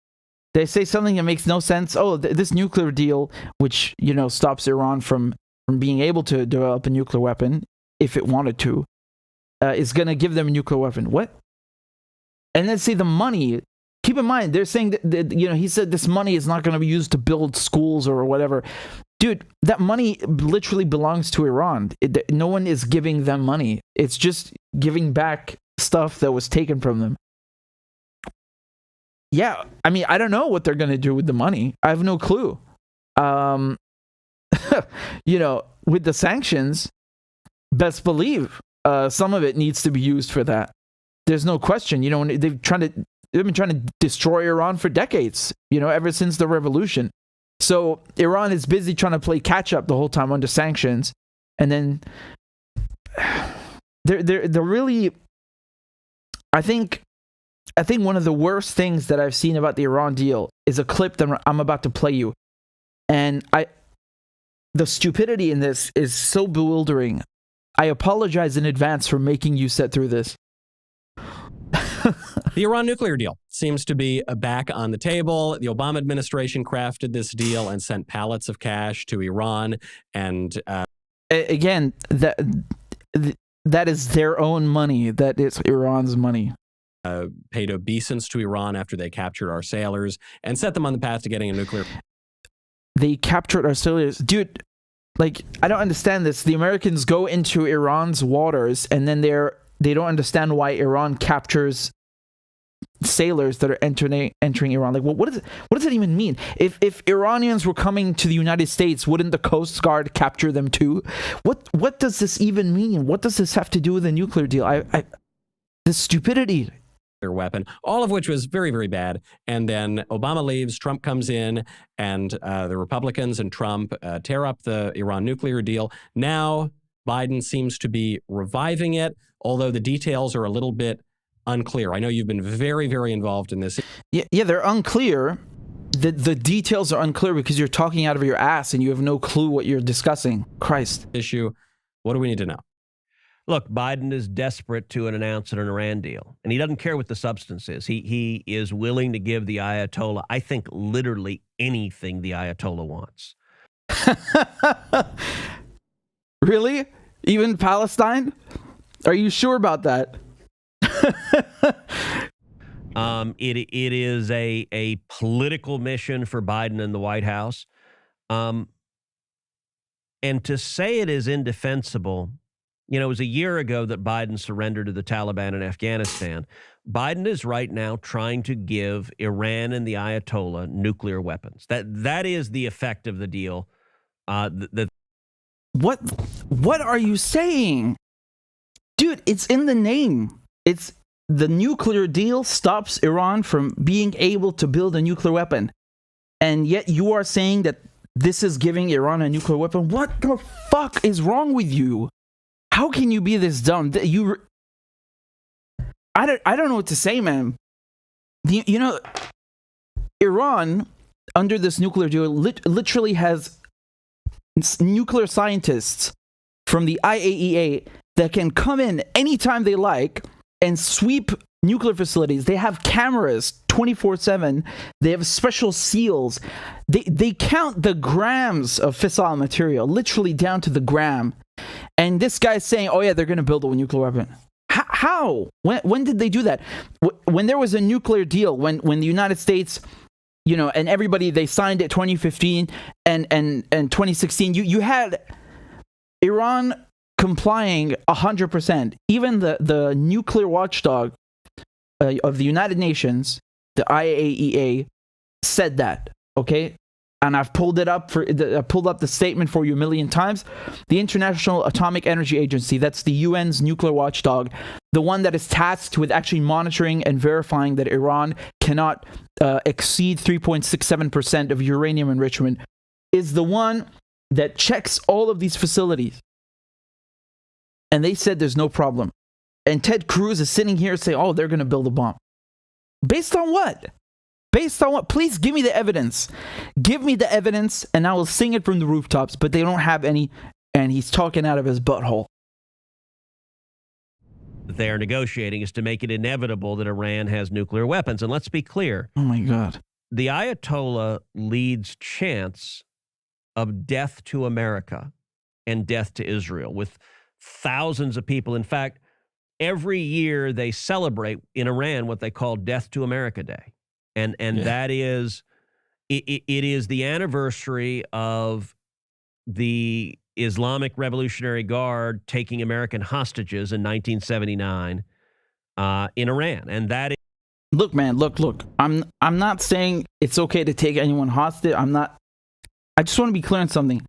They say something that makes no sense. Oh, this nuclear deal, which stops Iran from being able to develop a nuclear weapon if it wanted to, is going to give them a nuclear weapon. What? And then say the money. Keep in mind, they're saying that he said this money is not going to be used to build schools or whatever. Dude, that money literally belongs to Iran. No one is giving them money. It's just giving back stuff that was taken from them. Yeah, I mean, I don't know what they're going to do with the money. I have no clue. With the sanctions, best believe some of it needs to be used for that. There's no question. They've been trying to destroy Iran for decades, ever since the revolution. So Iran is busy trying to play catch up the whole time under sanctions. And then they're really, I think one of the worst things that I've seen about the Iran deal is a clip that I'm about to play you. And the stupidity in this is so bewildering. I apologize in advance for making you sit through this. The Iran nuclear deal seems to be back on the table. The Obama administration crafted this deal and sent pallets of cash to Iran. And again, that is their own money. That is Iran's money. Paid obeisance to Iran after they captured our sailors and set them on the path to getting a nuclear. They captured our sailors. Dude, I don't understand this. The Americans go into Iran's waters and then they don't understand why Iran captures sailors that are entering Iran. What does it even mean? If Iranians were coming to the United States, wouldn't the Coast Guard capture them too? What does this even mean? What does this have to do with the nuclear deal? The stupidity. Their weapon, all of which was very, very bad. And then Obama leaves, Trump comes in, and the Republicans and Trump tear up the Iran nuclear deal. Now Biden seems to be reviving it, although the details are a little bit unclear. I know you've been very, very involved in this. Yeah, they're unclear. The details are unclear because you're talking out of your ass and you have no clue what you're discussing. Christ. Issue. What do we need to know? Look, Biden is desperate to announce an Iran deal, and he doesn't care what the substance is. He is willing to give the Ayatollah, I think, literally anything the Ayatollah wants. Really? Even Palestine? Are you sure about that? It is a political mission for Biden and the White House. And to say it is indefensible, it was a year ago that Biden surrendered to the Taliban in Afghanistan. Biden is right now trying to give Iran and the Ayatollah nuclear weapons. That is the effect of the deal. What are you saying? Dude, it's in the name. It's the nuclear deal stops Iran from being able to build a nuclear weapon. And yet you are saying that this is giving Iran a nuclear weapon? What the fuck is wrong with you? How can you be this dumb? I don't know what to say, man. Iran, under this nuclear deal, literally has nuclear scientists from the IAEA that can come in anytime they like and sweep nuclear facilities. They have cameras 24/7. They have special seals. They count the grams of fissile material, literally down to the gram. And this guy's saying, oh yeah, they're going to build a nuclear weapon. How? When did they do that? When there was a nuclear deal, when the United States, and everybody, they signed it 2015 and 2016, you had Iran complying 100%. Even the nuclear watchdog of the United Nations, the IAEA, said that, okay? And I've pulled it up I pulled up the statement for you a million times. The International Atomic Energy Agency, that's the UN's nuclear watchdog, the one that is tasked with actually monitoring and verifying that Iran cannot exceed 3.67% of uranium enrichment, is the one that checks all of these facilities. And they said there's no problem. And Ted Cruz is sitting here saying, oh, they're going to build a bomb. Based on what? Based on what? Please give me the evidence. Give me the evidence and I will sing it from the rooftops, but they don't have any, and he's talking out of his butthole. They are negotiating is to make it inevitable that Iran has nuclear weapons. And let's be clear. Oh my God. The Ayatollah leads chants of death to America and death to Israel with thousands of people. In fact, every year they celebrate in Iran what they call Death to America Day. And that is, it is the anniversary of the Islamic Revolutionary Guard taking American hostages in 1979 in Iran. And that is... Look, man, look. I'm not saying it's okay to take anyone hostage. I just want to be clear on something.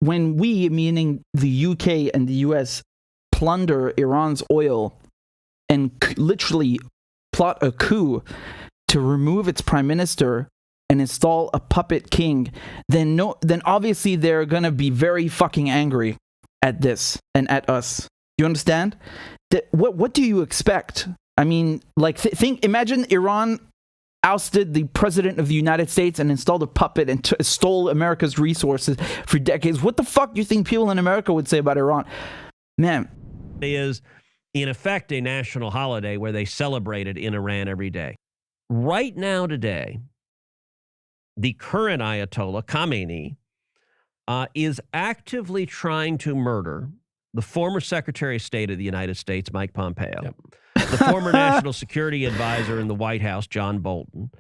When we, meaning the UK and the US, plunder Iran's oil and literally plot a coup to remove its prime minister and install a puppet king, then obviously they're gonna be very fucking angry at this and at us. You understand? What do you expect? I mean, imagine Iran ousted the president of the United States and installed a puppet and stole America's resources for decades. What the fuck do you think people in America would say about Iran? Man. Is in effect a national holiday where they celebrate it in Iran every day. Right now today, the current Ayatollah, Khamenei, is actively trying to murder the former Secretary of State of the United States, Mike Pompeo, the former National Security Advisor in the White House, John Bolton,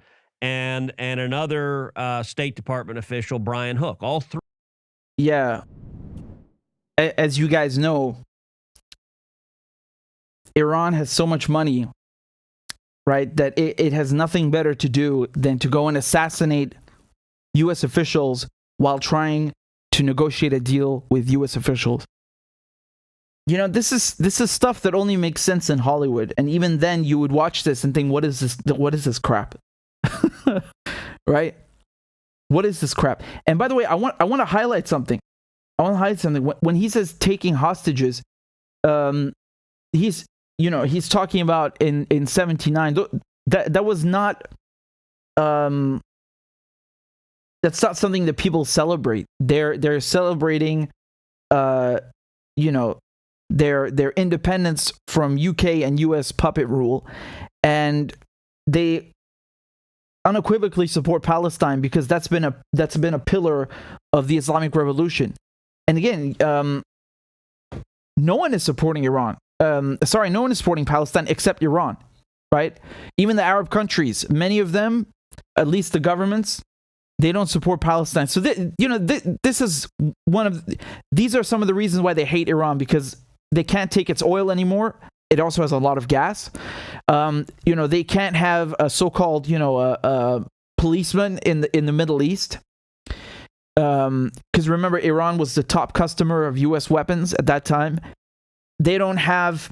and another State Department official, Brian Hook. All three. Yeah. As you guys know, Iran has so much money, right, that it has nothing better to do than to go and assassinate U.S. officials while trying to negotiate a deal with U.S. officials. This is stuff that only makes sense in Hollywood, and even then you would watch this and think, what is this crap? Right? What is this crap? And by the way, I want to highlight something. When he says taking hostages, he's talking about in 79. That was not that's not something that people celebrate. They're celebrating their independence from UK and US puppet rule, and they unequivocally support Palestine because that's been a pillar of the Islamic Revolution. And again, no one is supporting Iran. No one is supporting Palestine except Iran, right? Even the Arab countries, many of them, at least the governments, They don't support Palestine. So, this is these are some of the reasons why they hate Iran, because they can't take its oil anymore. It also has a lot of gas. They can't have a so-called, policeman in the Middle East. Because remember, Iran was the top customer of U.S. weapons at that time. They don't have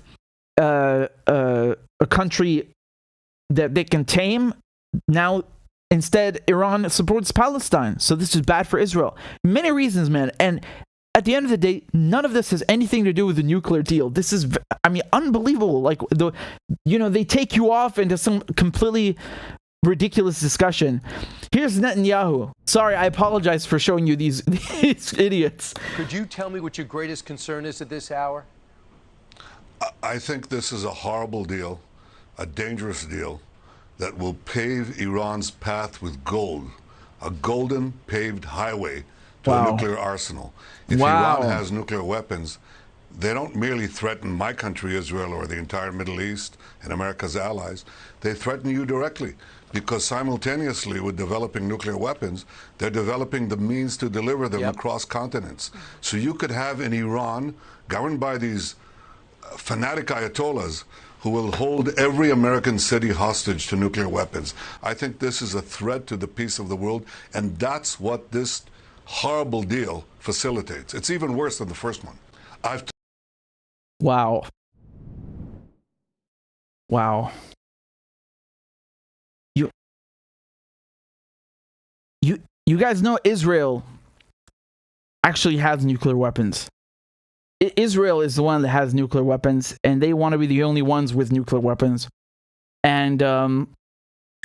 a country that they can tame. Now, instead, Iran supports Palestine. So this is bad for Israel. Many reasons, man. And at the end of the day, none of this has anything to do with the nuclear deal. This is, unbelievable. Like, they take you off into some completely ridiculous discussion. Here's Netanyahu. Sorry, I apologize for showing you these idiots. Could you tell me what your greatest concern is at this hour? I think this is a horrible deal, a dangerous deal that will pave Iran's path with gold, a golden paved highway to a nuclear arsenal. If Iran has nuclear weapons, they don't merely threaten my country, Israel, or the entire Middle East and America's allies. They threaten you directly, because simultaneously with developing nuclear weapons, they're developing the means to deliver them across continents. So you could have in Iran, governed by these fanatic ayatollahs, who will hold every American city hostage to nuclear weapons. I think this is a threat to the peace of the world, and that's what this horrible deal facilitates. It's even worse than the first one. Wow. You guys know Israel actually has nuclear weapons. Israel is the one that has nuclear weapons, and they want to be the only ones with nuclear weapons. And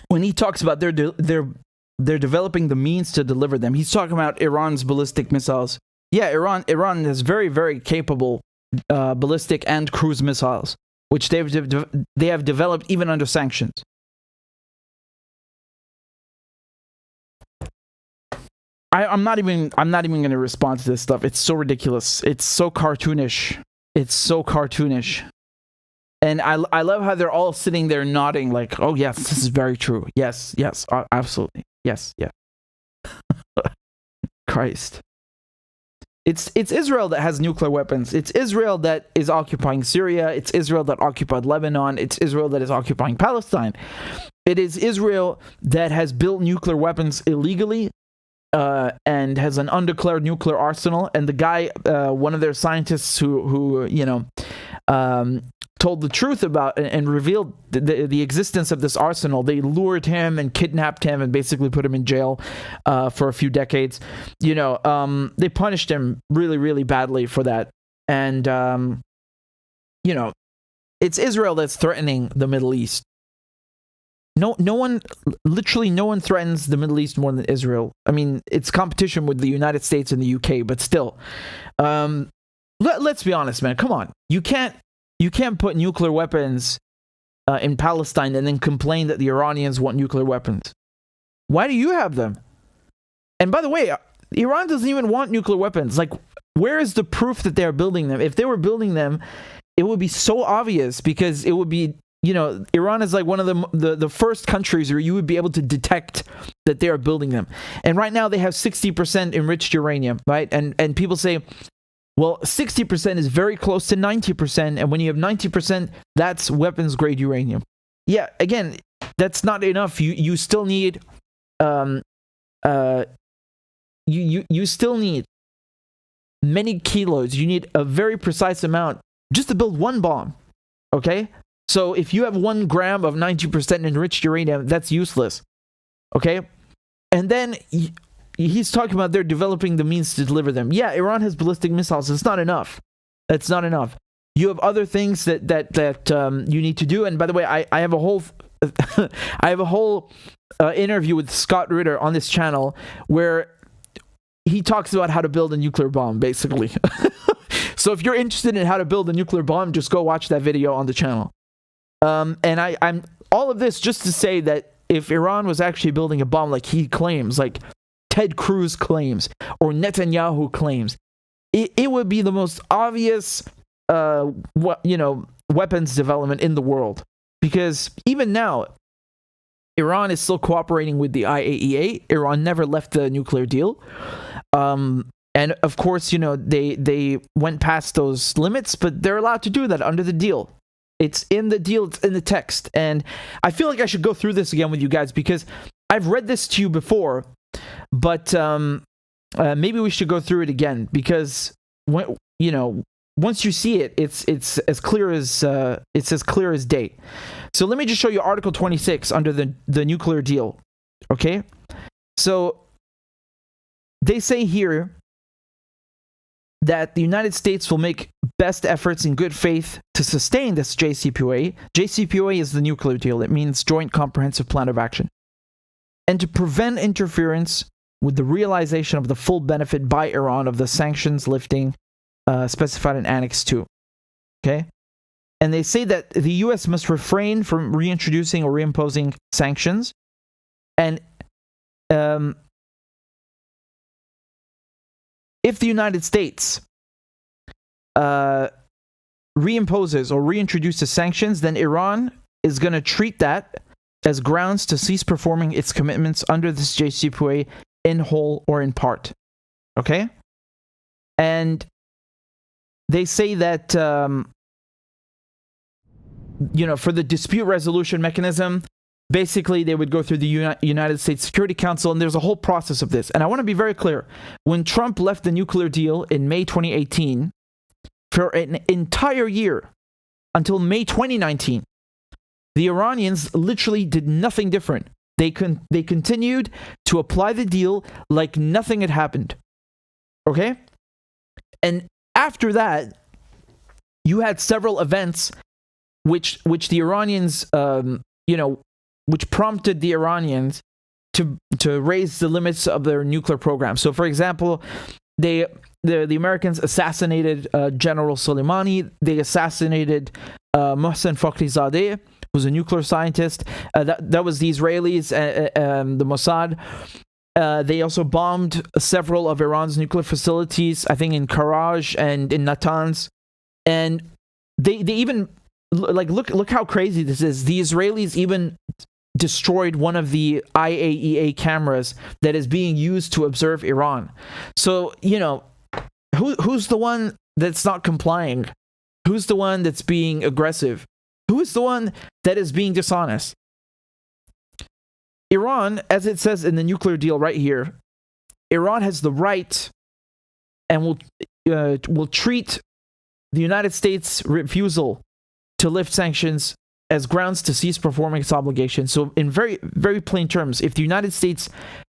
when he talks about they're developing the means to deliver them, he's talking about Iran's ballistic missiles. Yeah, Iran has very, very capable ballistic and cruise missiles, which they have developed even under sanctions. I'm not even going to respond to this stuff. It's so ridiculous. It's so cartoonish. And I love how they're all sitting there nodding like, oh yes, this is very true. Yes, absolutely. Yes. Christ. It's Israel that has nuclear weapons. It's Israel that is occupying Syria. It's Israel that occupied Lebanon. It's Israel that is occupying Palestine. It is Israel that has built nuclear weapons illegally. And has an undeclared nuclear arsenal. And the guy, one of their scientists who told the truth about and revealed the existence of this arsenal, they lured him and kidnapped him and basically put him in jail for a few decades. They punished him really, really badly for that. And, it's Israel that's threatening the Middle East. No one threatens the Middle East more than Israel. I mean, it's competition with the United States and the UK, but still. Let's be honest, man. Come on. You can't put nuclear weapons in Palestine and then complain that the Iranians want nuclear weapons. Why do you have them? And by the way, Iran doesn't even want nuclear weapons. Like, where is the proof that they're building them? If they were building them, it would be so obvious, because it would be, Iran is like one of the first countries where you would be able to detect that they are building them. And right now they have 60% enriched uranium, right? And people say, well, 60% is very close to 90%. And when you have 90%, that's weapons grade uranium. Yeah, again, that's not enough. You still need, you still need many kilos. You need a very precise amount just to build one bomb, okay? So if you have 1 gram of 90% enriched uranium, that's useless. Okay? And then he's talking about they're developing the means to deliver them. Yeah, Iran has ballistic missiles. It's not enough. That's not enough. You have other things that you need to do. And by the way, I have a whole interview with Scott Ritter on this channel where he talks about how to build a nuclear bomb, basically. So if you're interested in how to build a nuclear bomb, just go watch that video on the channel. And I'm all of this just to say that if Iran was actually building a bomb like he claims, like Ted Cruz claims, or Netanyahu claims, it would be the most obvious, weapons development in the world. Because even now, Iran is still cooperating with the IAEA. Iran never left the nuclear deal. And of course, you know, they went past those limits, but they're allowed to do that under the deal. It's in the deal, it's in the text. And I feel like I should go through this again with you guys because I've read this to you before, but maybe we should go through it again because when, you know, once you see it, it's as clear as day. So let me just show you Article 26 under the nuclear deal. Okay? So they say here that the United States will make best efforts in good faith to sustain this JCPOA. JCPOA is the nuclear deal. It means Joint Comprehensive Plan of Action. And to prevent interference with the realization of the full benefit by Iran of the sanctions lifting specified in Annex 2. Okay? And they say that the U.S. must refrain from reintroducing or reimposing sanctions. And if the United States reimposes or reintroduces sanctions, then Iran is going to treat that as grounds to cease performing its commitments under this JCPOA in whole or in part. Okay? And they say that, you know, for the dispute resolution mechanism, basically, they would go through the United States Security Council, and there's a whole process of this. And I want to be very clear. When Trump left the nuclear deal in May 2018, for an entire year, until May 2019, the Iranians literally did nothing different. They continued to apply the deal like nothing had happened. Okay? And after that, you had several events which the Iranians, you know, which prompted the Iranians to raise the limits of their nuclear program. So, for example, the Americans assassinated General Soleimani. They assassinated Mohsen Fakhrizadeh, who's a nuclear scientist. That was the Israelis, the Mossad. They also bombed several of Iran's nuclear facilities, I think in Karaj and in Natanz. And they even, like, look how crazy this is. The Israelis even destroyed one of the IAEA cameras that is being used to observe Iran. So, you know, who's the one that's not complying? Who's the one that's being aggressive? Who is the one that is being dishonest? Iran, as it says in the nuclear deal right here, Iran has the right and will treat the United States' refusal to lift sanctions as grounds to cease performing its obligations. So in very, very plain terms, if the United States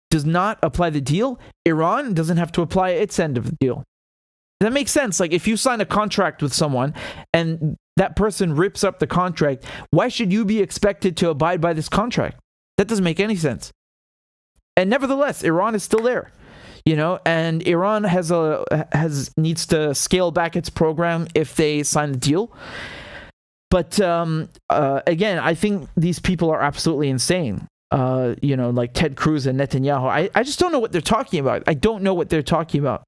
does not apply the deal, Iran doesn't have to apply its end of the deal. That makes sense. Like, if you sign a contract with someone and that person rips up the contract, why should you be expected to abide by this contract? That doesn't make any sense. And nevertheless, Iran is still there, you know, and Iran needs to scale back its program if they sign the deal. But again, I think these people are absolutely insane. You know, like Ted Cruz and Netanyahu. I just don't know what they're talking about. I don't know what they're talking about.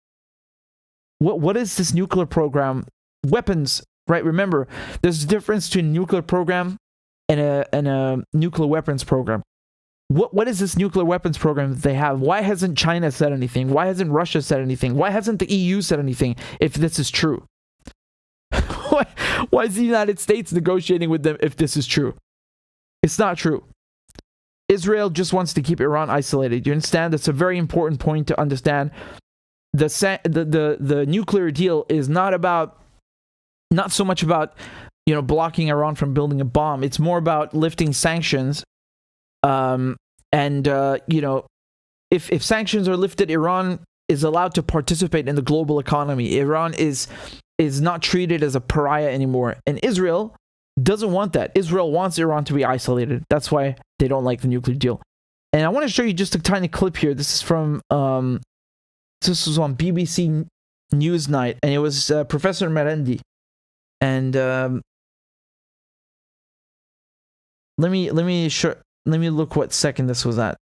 What is this nuclear program? Weapons, right? Remember, there's a difference between a nuclear program and a nuclear weapons program. What is this nuclear weapons program that they have? Why hasn't China said anything? Why hasn't Russia said anything? Why hasn't the EU said anything if this is true? Why is the United States negotiating with them if this is true? It's not true. Israel just wants to keep Iran isolated. You understand? That's a very important point to understand. The nuclear deal is not so much about, you know, blocking Iran from building a bomb. It's more about lifting sanctions. You know, if sanctions are lifted, Iran is allowed to participate in the global economy. Iran is not treated as a pariah anymore. And Israel doesn't want that. Israel wants Iran to be isolated. That's why they don't like the nuclear deal. And I want to show you just a tiny clip here. This is from, this was on BBC Newsnight, and it was Professor Merendi. And let me look what second this was at.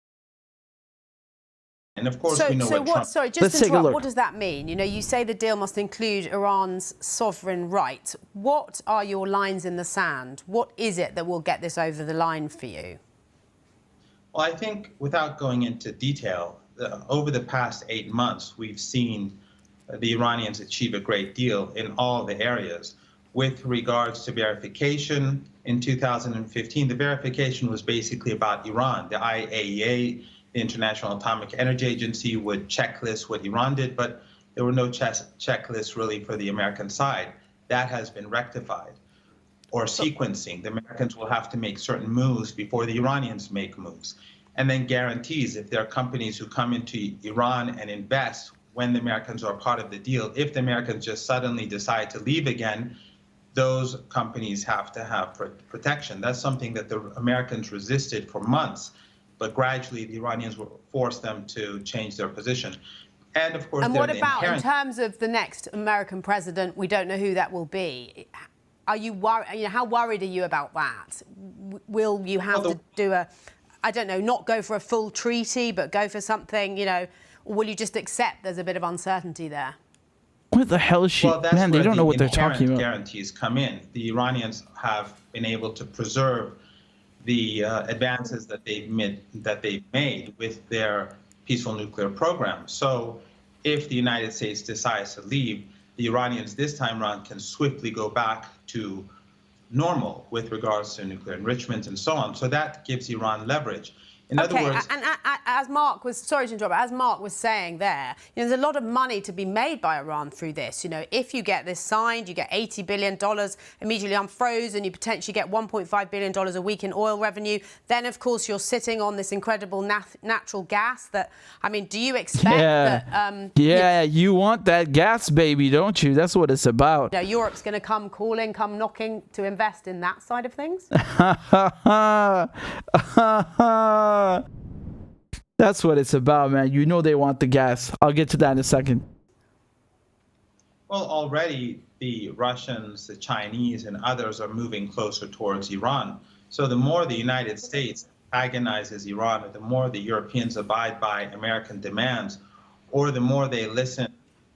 And of course, we know what Trump... Sorry, just to interrupt, what does that mean? You know, you say the deal must include Iran's sovereign right. What are your lines in the sand? What is it that will get this over the line for you? Well, I think without going into detail, over the past 8 months, we've seen the Iranians achieve a great deal in all the areas. With regards to verification, in 2015, the verification was basically about Iran. The IAEA, the International Atomic Energy Agency, would checklist what Iran did, but there were no checklists really for the American side. That has been rectified. Or sequencing. The Americans will have to make certain moves before the Iranians make moves. And then guarantees, if there are companies who come into Iran and invest when the Americans are part of the deal, if the Americans just suddenly decide to leave again, those companies have to have protection. That's something that the Americans resisted for months, but gradually the Iranians will force them to change their position. And of course, and what about in terms of the next American president? We don't know who that will be. Are you worried? You know, how worried are you about that? Will you have to do a, I don't know, not go for a full treaty, but go for something, you know, or will you just accept there's a bit of uncertainty there? What the hell is she? Well, that's man, they don't know what they're talking about. Guarantees come in. The Iranians have been able to preserve the advances that they've made with their peaceful nuclear program. So if the United States decides to leave, the Iranians this time around can swiftly go back to normal with regards to nuclear enrichment and so on. So that gives Iran leverage. In other words, and as Mark was, sorry to interrupt, as Mark was saying there, you know, there's a lot of money to be made by Iran through this. You know, if you get this signed, you get $80 billion immediately unfrozen, you potentially get $1.5 billion a week in oil revenue. Then, of course, you're sitting on this incredible natural gas that, I mean, do you expect that... you want that gas, baby, don't you? That's what it's about. You know, Europe's going to come calling, come knocking to invest in that side of things? That's what it's about, man. You know they want the gas. I'll get to that in a second. Well, already the Russians, the Chinese, and others are moving closer towards Iran. So the more the United States agonizes Iran, or the more the Europeans abide by American demands, or the more they listen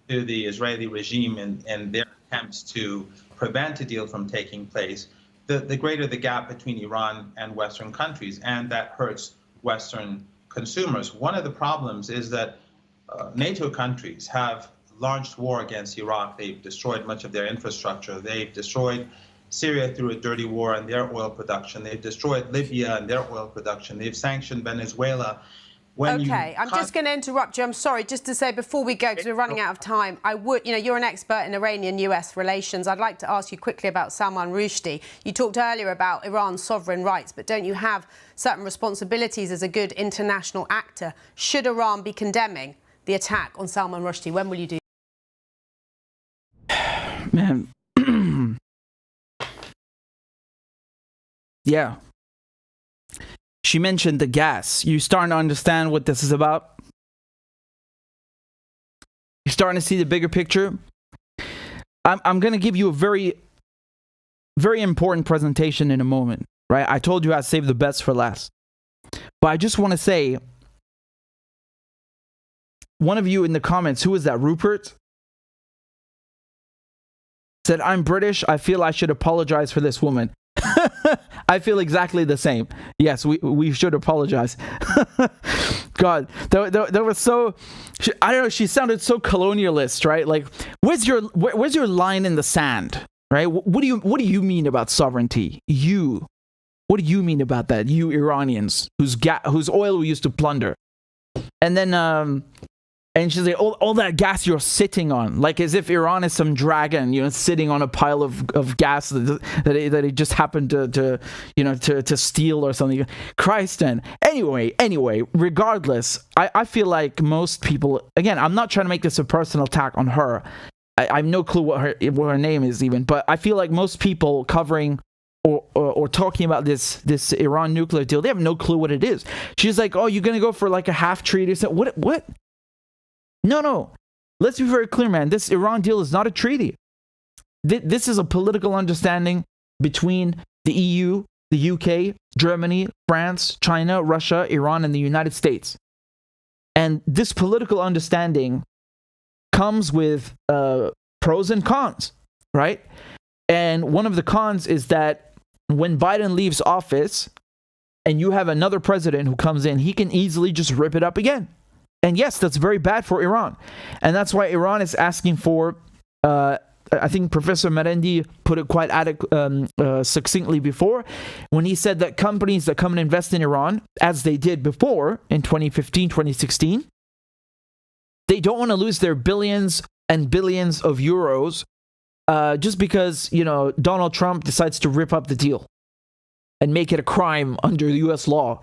to the Israeli regime and their attempts to prevent a deal from taking place, the greater the gap between Iran and Western countries, and that hurts Western consumers. One of the problems is that NATO countries have launched war against Iraq. They've destroyed much of their infrastructure. They've destroyed Syria through a dirty war and their oil production. They've destroyed Libya and their oil production. They've sanctioned Venezuela. I'm just going to interrupt you. I'm sorry, just to say before we go, because we're running out of time, I would, you know, you're an expert in Iranian-US relations. I'd like to ask you quickly about Salman Rushdie. You talked earlier about Iran's sovereign rights, but don't you have certain responsibilities as a good international actor? Should Iran be condemning the attack on Salman Rushdie? When will you do that? Man. Yeah. She mentioned the gas. You starting to understand what this is about? You're starting to see the bigger picture? I'm going to give you a very, very important presentation in a moment, right? I told you I'd save the best for last. But I just want to say, one of you in the comments, who is that, Rupert? Said, I'm British. I feel I should apologize for this woman. I feel exactly the same. Yes, we should apologize. God, that was so. I don't know. She sounded so colonialist, right? Like, where's your line in the sand, right? What do you mean about sovereignty? What do you mean about that? You Iranians, whose oil we used to plunder, and then and she's like, all that gas you're sitting on, like as if Iran is some dragon, you know, sitting on a pile of gas that it just happened to steal or something. Christ, and anyway, regardless, I feel like most people, again, I'm not trying to make this a personal attack on her. I have no clue what her name is even, but I feel like most people covering or talking about this Iran nuclear deal, they have no clue what it is. She's like, oh, you're gonna go for like a half treaty? What? No. Let's be very clear, man. This Iran deal is not a treaty. This is a political understanding between the EU, the UK, Germany, France, China, Russia, Iran, and the United States. And this political understanding comes with pros and cons, right? And one of the cons is that when Biden leaves office, and you have another president who comes in, he can easily just rip it up again. And yes, that's very bad for Iran. And that's why Iran is asking for, I think Professor Merendi put it quite succinctly before, when he said that companies that come and invest in Iran, as they did before in 2015, 2016, they don't want to lose their billions and billions of euros just because, Donald Trump decides to rip up the deal and make it a crime under the U.S. law,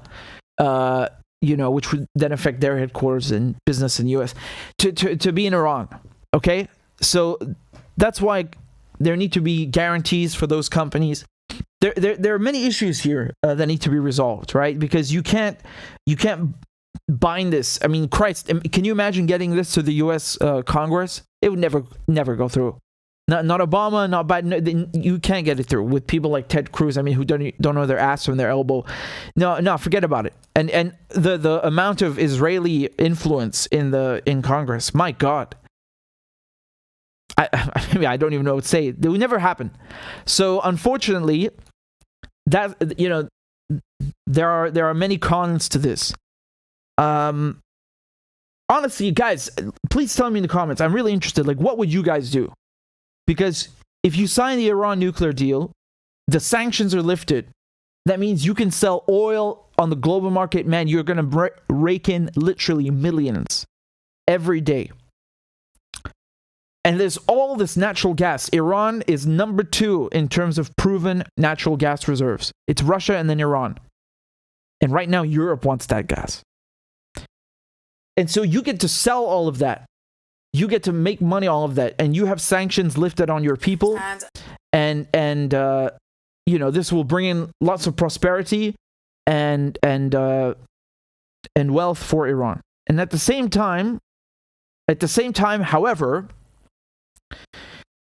which would then affect their headquarters and business in the U.S. to be in Iran. Okay? So that's why there need to be guarantees for those companies. There are many issues here that need to be resolved, right? Because you can't bind this. I mean, Christ, can you imagine getting this to the U.S. Congress? It would never go through. Not Obama, not Biden. You can't get it through with people like Ted Cruz. I mean, who don't know their ass from their elbow. No, forget about it. And the amount of Israeli influence in Congress. My God. I don't even know what to say. It would never happen. So unfortunately, that there are many cons to this. Honestly, guys, please tell me in the comments. I'm really interested. Like, what would you guys do? Because if you sign the Iran nuclear deal, the sanctions are lifted. That means you can sell oil on the global market. Man, you're going to rake in literally millions every day. And there's all this natural gas. Iran is number 2 in terms of proven natural gas reserves. It's Russia and then Iran. And right now, Europe wants that gas. And so you get to sell all of that. You get to make money all of that. And you have sanctions lifted on your people. And this will bring in lots of prosperity and wealth for Iran. And at the same time, however,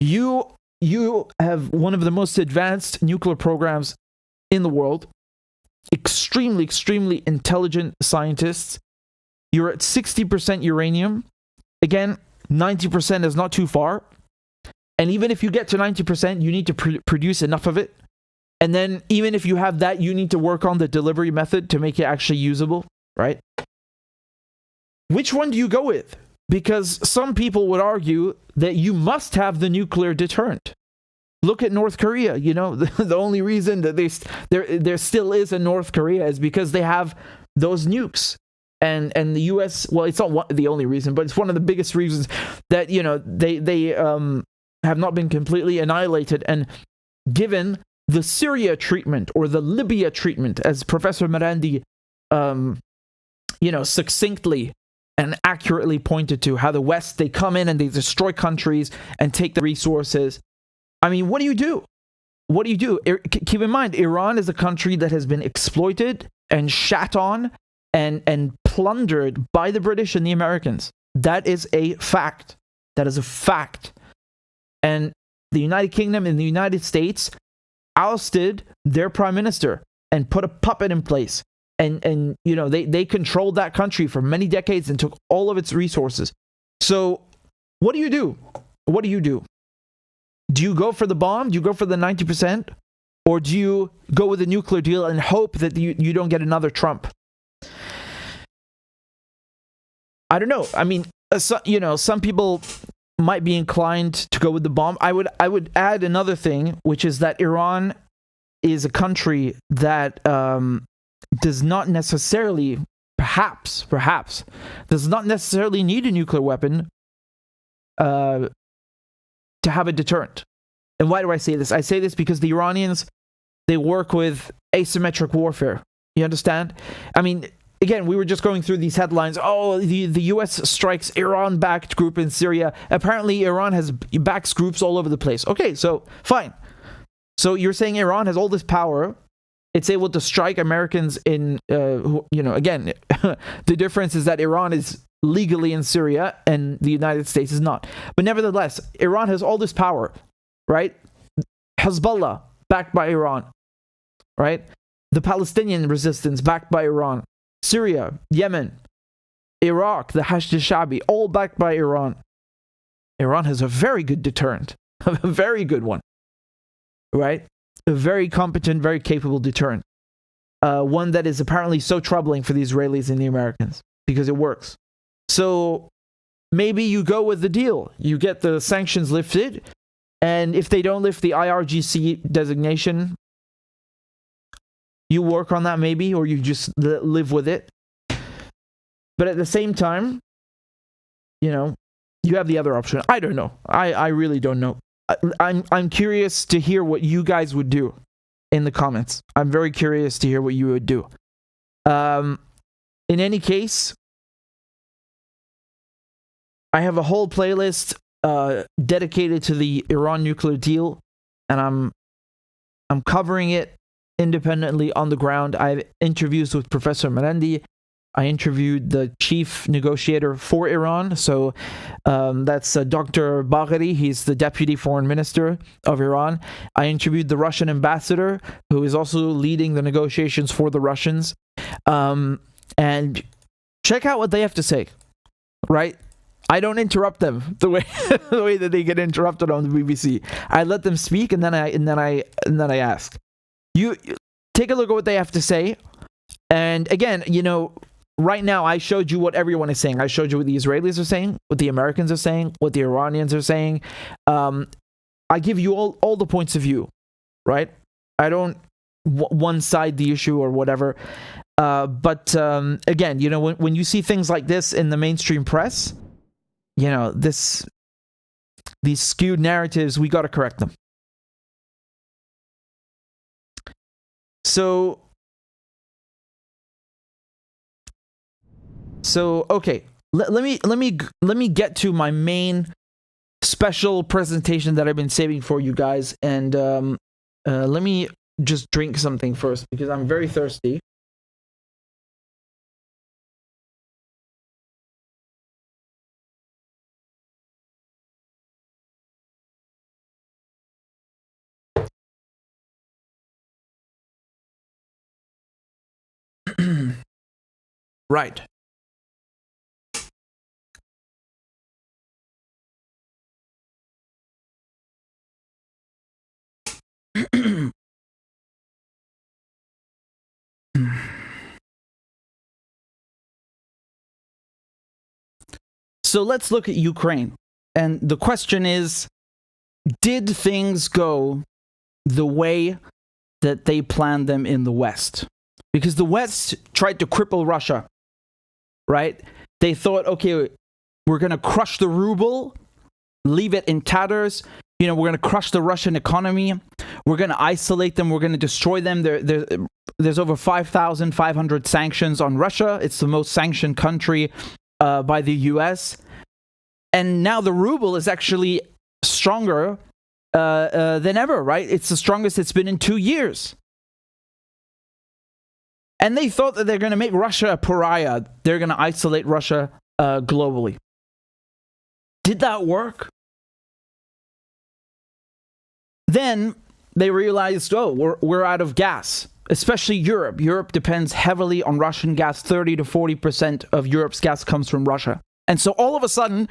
you have one of the most advanced nuclear programs in the world, extremely, extremely intelligent scientists. You're at 60% uranium. Again, 90% is not too far. And even if you get to 90%, you need to produce enough of it. And then even if you have that, you need to work on the delivery method to make it actually usable, right? Which one do you go with? Because some people would argue that you must have the nuclear deterrent. Look at North Korea. The only reason that there still is a North Korea is because they have those nukes. And the U.S., well, it's not the only reason, but it's one of the biggest reasons that, they have not been completely annihilated. And given the Syria treatment or the Libya treatment, as Professor Merendi, succinctly and accurately pointed to, how the West, they come in and they destroy countries and take the resources. I mean, what do you do? What do you do? Keep in mind, Iran is a country that has been exploited and shat on and plundered by the British and the Americans. That is a fact. That is a fact. And the United Kingdom and the United States ousted their prime minister and put a puppet in place. And they controlled that country for many decades and took all of its resources. So what do you do? What do you do? Do you go for the bomb? Do you go for the 90%? Or do you go with a nuclear deal and hope that you don't get another Trump? I don't know. I mean, some people might be inclined to go with the bomb. I would add another thing, which is that Iran is a country that does not necessarily, perhaps, does not necessarily need a nuclear weapon to have a deterrent. And why do I say this? I say this because the Iranians, they work with asymmetric warfare. You understand? I mean, again, we were just going through these headlines. Oh, the U.S. strikes Iran-backed group in Syria. Apparently, Iran has backs groups all over the place. Okay, so fine. So you're saying Iran has all this power. It's able to strike Americans in, again, the difference is that Iran is legally in Syria and the United States is not. But nevertheless, Iran has all this power, right? Hezbollah, backed by Iran, right? The Palestinian resistance, backed by Iran. Syria, Yemen, Iraq, the Hashd al-Shabi, all backed by Iran. Iran has a very good deterrent, a very good one, right? A very competent, very capable deterrent. one that is apparently so troubling for the Israelis and the Americans because it works. So maybe you go with the deal. You get the sanctions lifted, and if they don't lift the IRGC designation, you work on that maybe, or you just live with it. But at the same time, you know, you have the other option. I don't know. I really don't know. I'm curious to hear what you guys would do in the comments. I'm very curious to hear what you would do. In any case, I have a whole playlist dedicated to the Iran nuclear deal, and I'm covering it independently on the ground. I have interviews with Professor Marandi. I interviewed the chief negotiator for Iran. So that's Dr. Bagheri. He's the deputy foreign minister of Iran. I interviewed the Russian ambassador, who is also leading the negotiations for the Russians. And check out what they have to say, right? I don't interrupt them the way that they get interrupted on the BBC. I let them speak, and then I ask. You take a look at what they have to say. And again, you know, right now I showed you what everyone is saying. I showed you what the Israelis are saying, what the Americans are saying, what the Iranians are saying. I give you all the points of view, right? I don't one side the issue or whatever. But again, you know, when you see things like this in the mainstream press, you know, these skewed narratives, we got to correct them. So okay, let me get to my main special presentation that I've been saving for you guys, and let me just drink something first because I'm very thirsty. Right. So let's look at Ukraine. And the question is, did things go the way that they planned them in the West? Because the West tried to cripple Russia, right? They thought, okay, we're going to crush the ruble, leave it in tatters. You know, we're going to crush the Russian economy. We're going to isolate them. We're going to destroy them. There's over 5,500 sanctions on Russia. It's the most sanctioned country by the US. And now the ruble is actually stronger than ever, right? It's the strongest it's been in 2 years. And they thought that they're going to make Russia a pariah. They're going to isolate Russia globally. Did that work? Then they realized, oh, we're out of gas, especially Europe. Europe depends heavily on Russian gas. 30 to 40% of Europe's gas comes from Russia. And so all of a sudden,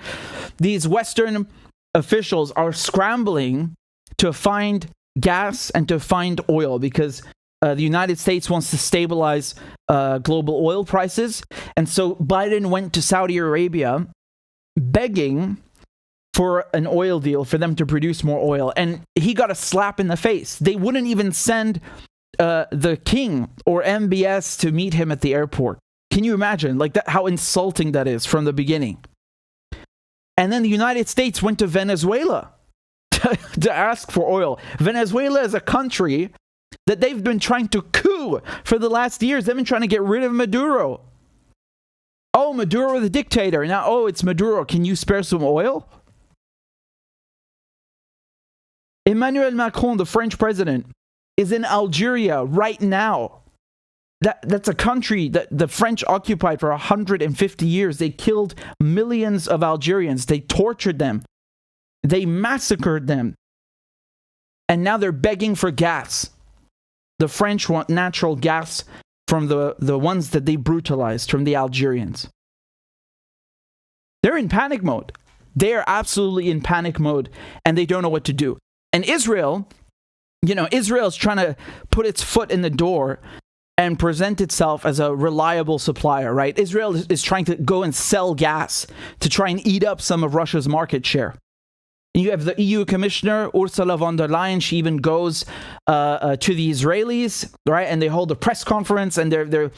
these Western officials are scrambling to find gas and to find oil because the United States wants to stabilize global oil prices. And so Biden went to Saudi Arabia begging for an oil deal for them to produce more oil. And he got a slap in the face. They wouldn't even send the king or MBS to meet him at the airport. Can you imagine like that? How insulting that is from the beginning. And then the United States went to Venezuela to ask for oil. Venezuela is a country that they've been trying to coup for the last years. They've been trying to get rid of Maduro. Oh, Maduro the dictator. Now, oh, it's Maduro. Can you spare some oil? Emmanuel Macron, the French president, is in Algeria right now. That's a country that the French occupied for 150 years. They killed millions of Algerians. They tortured them. They massacred them. And now they're begging for gas. The French want natural gas from the ones that they brutalized, from the Algerians. They're in panic mode. They are absolutely in panic mode, and they don't know what to do. And Israel, you know, Israel's trying to put its foot in the door and present itself as a reliable supplier, right? Israel is trying to go and sell gas to try and eat up some of Russia's market share. You have the EU Commissioner, Ursula von der Leyen. She even goes to the Israelis, right? And they hold a press conference and they're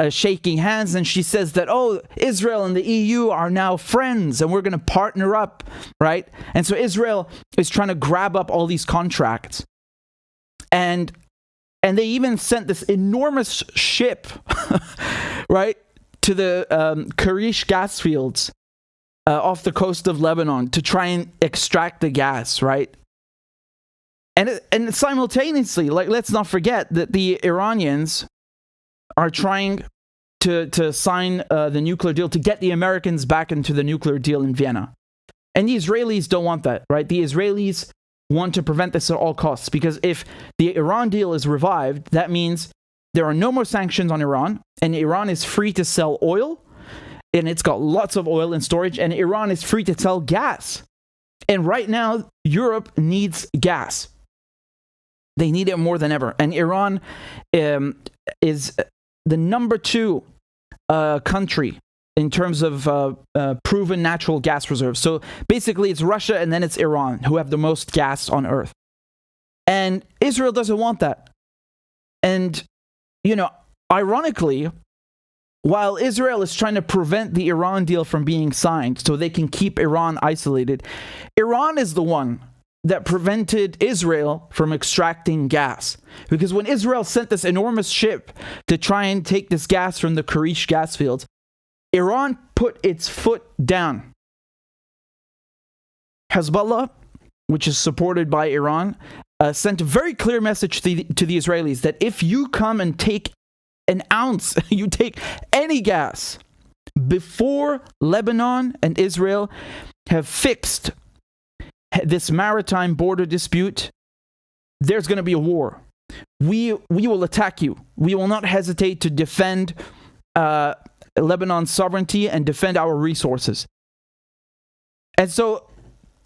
shaking hands. And she says that, oh, Israel and the EU are now friends and we're going to partner up, right? And so Israel is trying to grab up all these contracts. And they even sent this enormous ship, right, to the Karish gas fields off the coast of Lebanon to try and extract the gas, right? And simultaneously, like, let's not forget that the Iranians are trying to sign the nuclear deal to get the Americans back into the nuclear deal in Vienna. And the Israelis don't want that, right? The Israelis want to prevent this at all costs, because if the Iran deal is revived, that means there are no more sanctions on Iran, and Iran is free to sell oil, and it's got lots of oil in storage, and Iran is free to sell gas. And right now, Europe needs gas. They need it more than ever. And Iran is the number 2 country in terms of proven natural gas reserves. So basically it's Russia and then it's Iran who have the most gas on earth. And Israel doesn't want that. And, you know, ironically, while Israel is trying to prevent the Iran deal from being signed so they can keep Iran isolated, Iran is the one that prevented Israel from extracting gas. Because when Israel sent this enormous ship to try and take this gas from the Karish gas fields, Iran put its foot down. Hezbollah, which is supported by Iran, sent a very clear message to the Israelis that if you come and take an ounce, you take any gas before Lebanon and Israel have fixed this maritime border dispute, there's going to be a war. We will attack you. We will not hesitate to defend Lebanon's sovereignty and defend our resources. And so,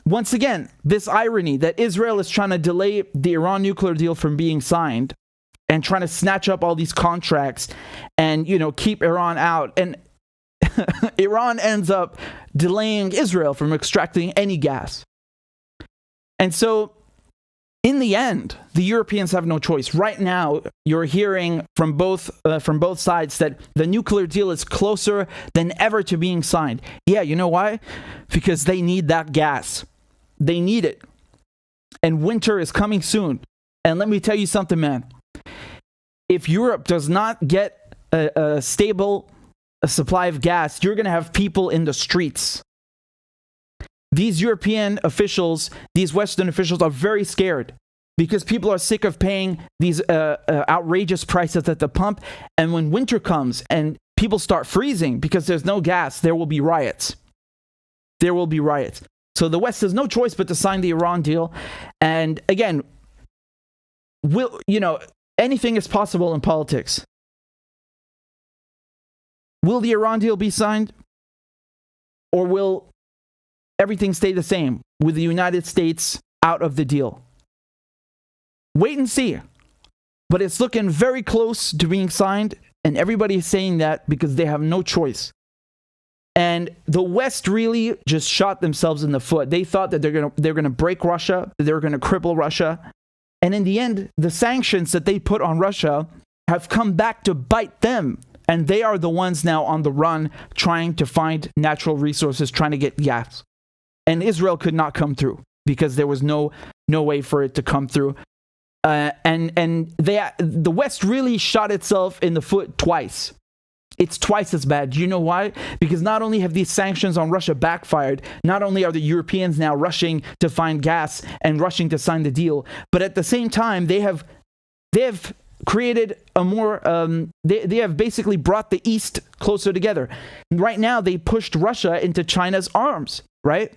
once again, this irony that Israel is trying to delay the Iran nuclear deal from being signed and trying to snatch up all these contracts and, you know, keep Iran out. And Iran ends up delaying Israel from extracting any gas. And so, in the end, the Europeans have no choice. Right now, you're hearing from both sides that the nuclear deal is closer than ever to being signed. Yeah, you know why? Because they need that gas. They need it. And winter is coming soon. And let me tell you something, man. If Europe does not get a stable supply of gas, you're going to have people in the streets. These European officials, these Western officials are very scared because people are sick of paying these outrageous prices at the pump. And when winter comes and people start freezing because there's no gas, there will be riots. There will be riots. So the West has no choice but to sign the Iran deal. And again, anything is possible in politics. Will the Iran deal be signed? Or will everything stay the same with the United States out of the deal? Wait and see. But it's looking very close to being signed, and everybody is saying that because they have no choice. And the West really just shot themselves in the foot. They thought that they're gonna break Russia, that they're gonna cripple Russia. And in the end, the sanctions that they put on Russia have come back to bite them. And they are the ones now on the run trying to find natural resources, trying to get gas. And Israel could not come through because there was no way for it to come through. And the West really shot itself in the foot twice. It's twice as bad. Do you know why? Because not only have these sanctions on Russia backfired, not only are the Europeans now rushing to find gas and rushing to sign the deal, but at the same time, they have created a more, they have basically brought the East closer together. Right now, they pushed Russia into China's arms, right?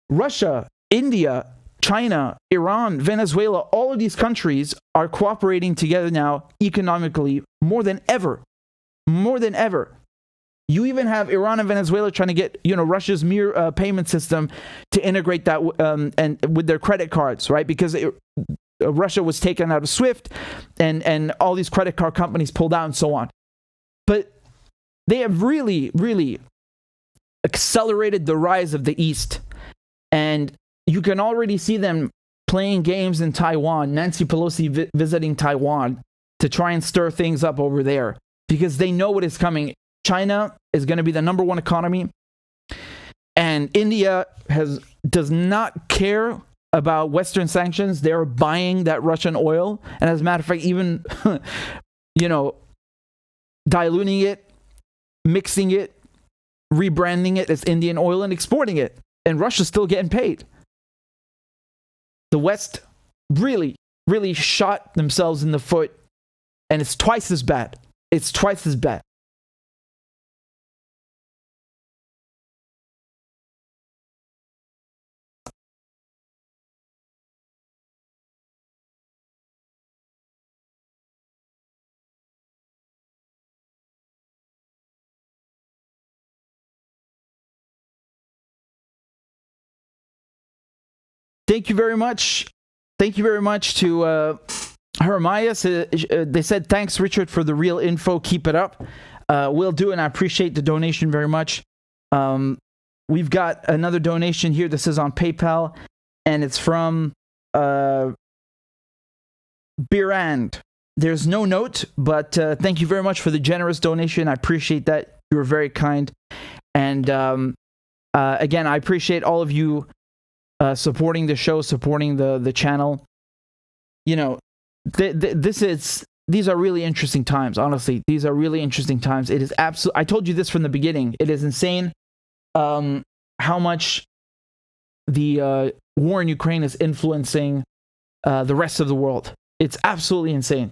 Russia, India, China, Iran, Venezuela, all of these countries are cooperating together now economically more than ever. More than ever. You even have Iran and Venezuela trying to get, Russia's mere payment system to integrate that and with their credit cards, right? Because Russia was taken out of SWIFT, and all these credit card companies pulled out and so on. But they have really, really accelerated the rise of the East. And you can already see them playing games in Taiwan, Nancy Pelosi visiting Taiwan to try and stir things up over there because they know what is coming. China is going to be the number one economy, and India does not care about Western sanctions. They're buying that Russian oil, and as a matter of fact, even diluting it, mixing it, rebranding it as Indian oil and exporting it, and Russia's still getting paid. The West really, really shot themselves in the foot, and it's twice as bad. It's twice as bad. Thank you very much. Thank you very much to Hermias. They said, thanks, Richard, for the real info. Keep it up. Will do, and I appreciate the donation very much. We've got another donation here. This is on PayPal, and it's from Birand. There's no note, but thank you very much for the generous donation. I appreciate that. You were very kind. And again, I appreciate all of you supporting the show, supporting the channel. You know, these are really interesting times. Honestly, these are really interesting times. It is I told you this from the beginning. It is insane how much the war in Ukraine is influencing the rest of the world. It's absolutely insane.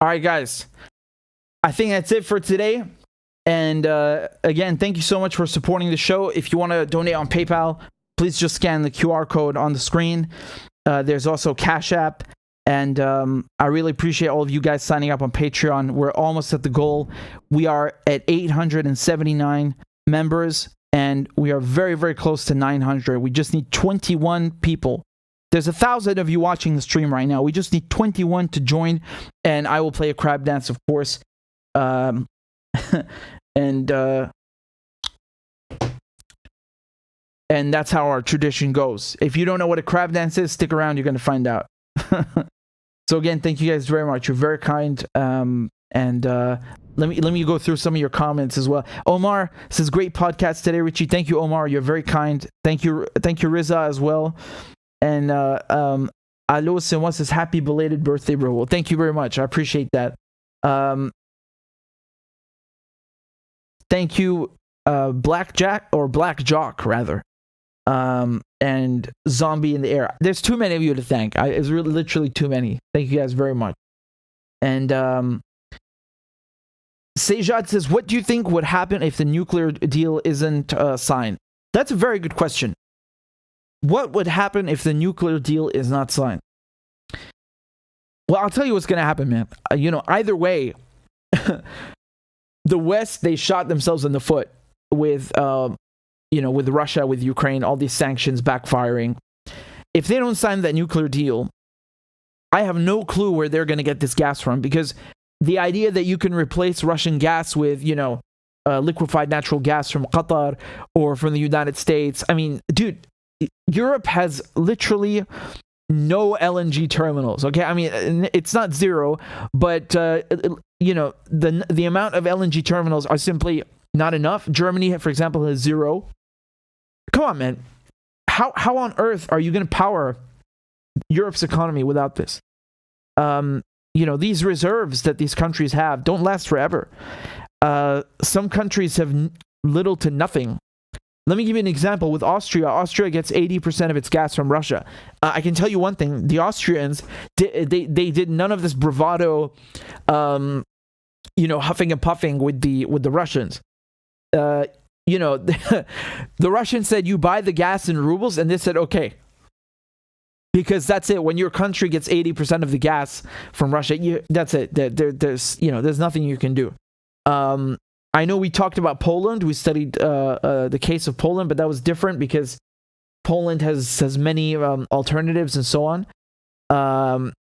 All right, guys. I think that's it for today. And again, thank you so much for supporting the show. If you want to donate on PayPal, please just scan the QR code on the screen. There's also CashApp. And I really appreciate all of you guys signing up on Patreon. We're almost at the goal. We are at 879 members, and we are very, very close to 900. We just need 21 people. There's 1,000 of you watching the stream right now. We just need 21 to join, and I will play a crab dance, of course. And that's how our tradition goes. If you don't know what a crab dance is, stick around. You're going to find out. So again, thank you guys very much. You're very kind. And let me go through some of your comments as well. Omar says, "Great podcast today, Richie." Thank you, Omar. You're very kind. Thank you, Riza, as well. And Alo Senwa says, "Happy belated birthday, bro." Well, thank you very much. I appreciate that. Thank you, Black Jock, rather. And Zombie in the Air. There's too many of you to thank. It's really literally too many. Thank you guys very much. And Sejad says, "What do you think would happen if the nuclear deal isn't signed?" That's a very good question. What would happen if the nuclear deal is not signed? Well, I'll tell you what's going to happen, man. Either way, the West, they shot themselves in the foot with, with Russia, with Ukraine, all these sanctions backfiring. If they don't sign that nuclear deal, I have no clue where they're going to get this gas from, because the idea that you can replace Russian gas with, liquefied natural gas from Qatar or from the United States. I mean, dude, Europe has literally no LNG terminals. Okay, I mean, it's not zero, but the amount of LNG terminals are simply not enough. Germany, for example, has 0. Come on, man. How on earth are you going to power Europe's economy without this? These reserves that these countries have don't last forever. Some countries have little to nothing. Let me give you an example with Austria. Austria gets 80% of its gas from Russia. I can tell you one thing: the Austrians they did none of this bravado, huffing and puffing with the Russians. the Russians said, you buy the gas in rubles, and they said, okay. Because that's it. When your country gets 80% of the gas from Russia, that's it. There's nothing you can do. I know we talked about Poland. We studied the case of Poland, but that was different because Poland has many alternatives and so on.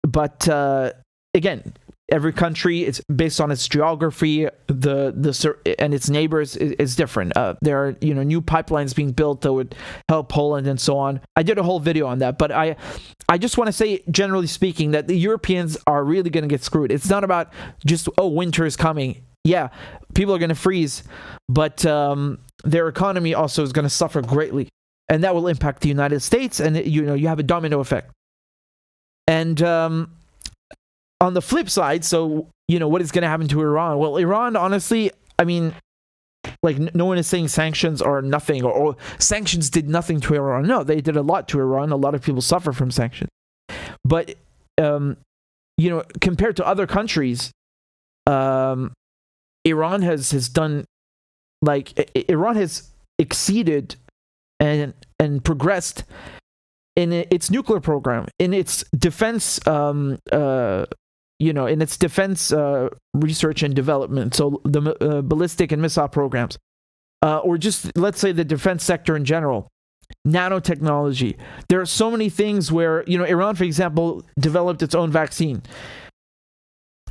But again, every country is based on its geography, and its neighbors is different. There are new pipelines being built that would help Poland and so on. I did a whole video on that, but I just want to say, generally speaking, that the Europeans are really going to get screwed. It's not about just winter is coming. Yeah, people are going to freeze, but their economy also is going to suffer greatly, and that will impact the United States. And you have a domino effect. And on the flip side, so, what is going to happen to Iran? Well, Iran, honestly, I mean, like, no one is saying sanctions are nothing, or sanctions did nothing to Iran. No, they did a lot to Iran. A lot of people suffer from sanctions. But, compared to other countries, Iran has done, Iran has exceeded and progressed in its nuclear program, in its defense, in its defense research and development, so the ballistic and missile programs, or just, let's say, the defense sector in general, nanotechnology. There are so many things where, Iran, for example, developed its own vaccine.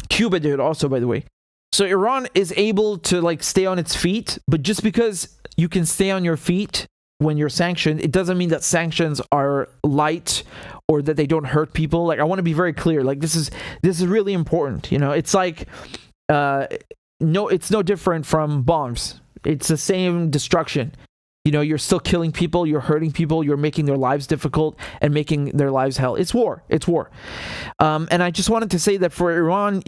Cuba did also, by the way. So Iran is able to, stay on its feet, but just because you can stay on your feet when you're sanctioned, it doesn't mean that sanctions are light or that they don't hurt people. I want to be very clear. This is really important. It's it's no different from bombs. It's the same destruction. You're still killing people, you're hurting people, you're making their lives difficult and making their lives hell. It's war. And I just wanted to say that for Iran,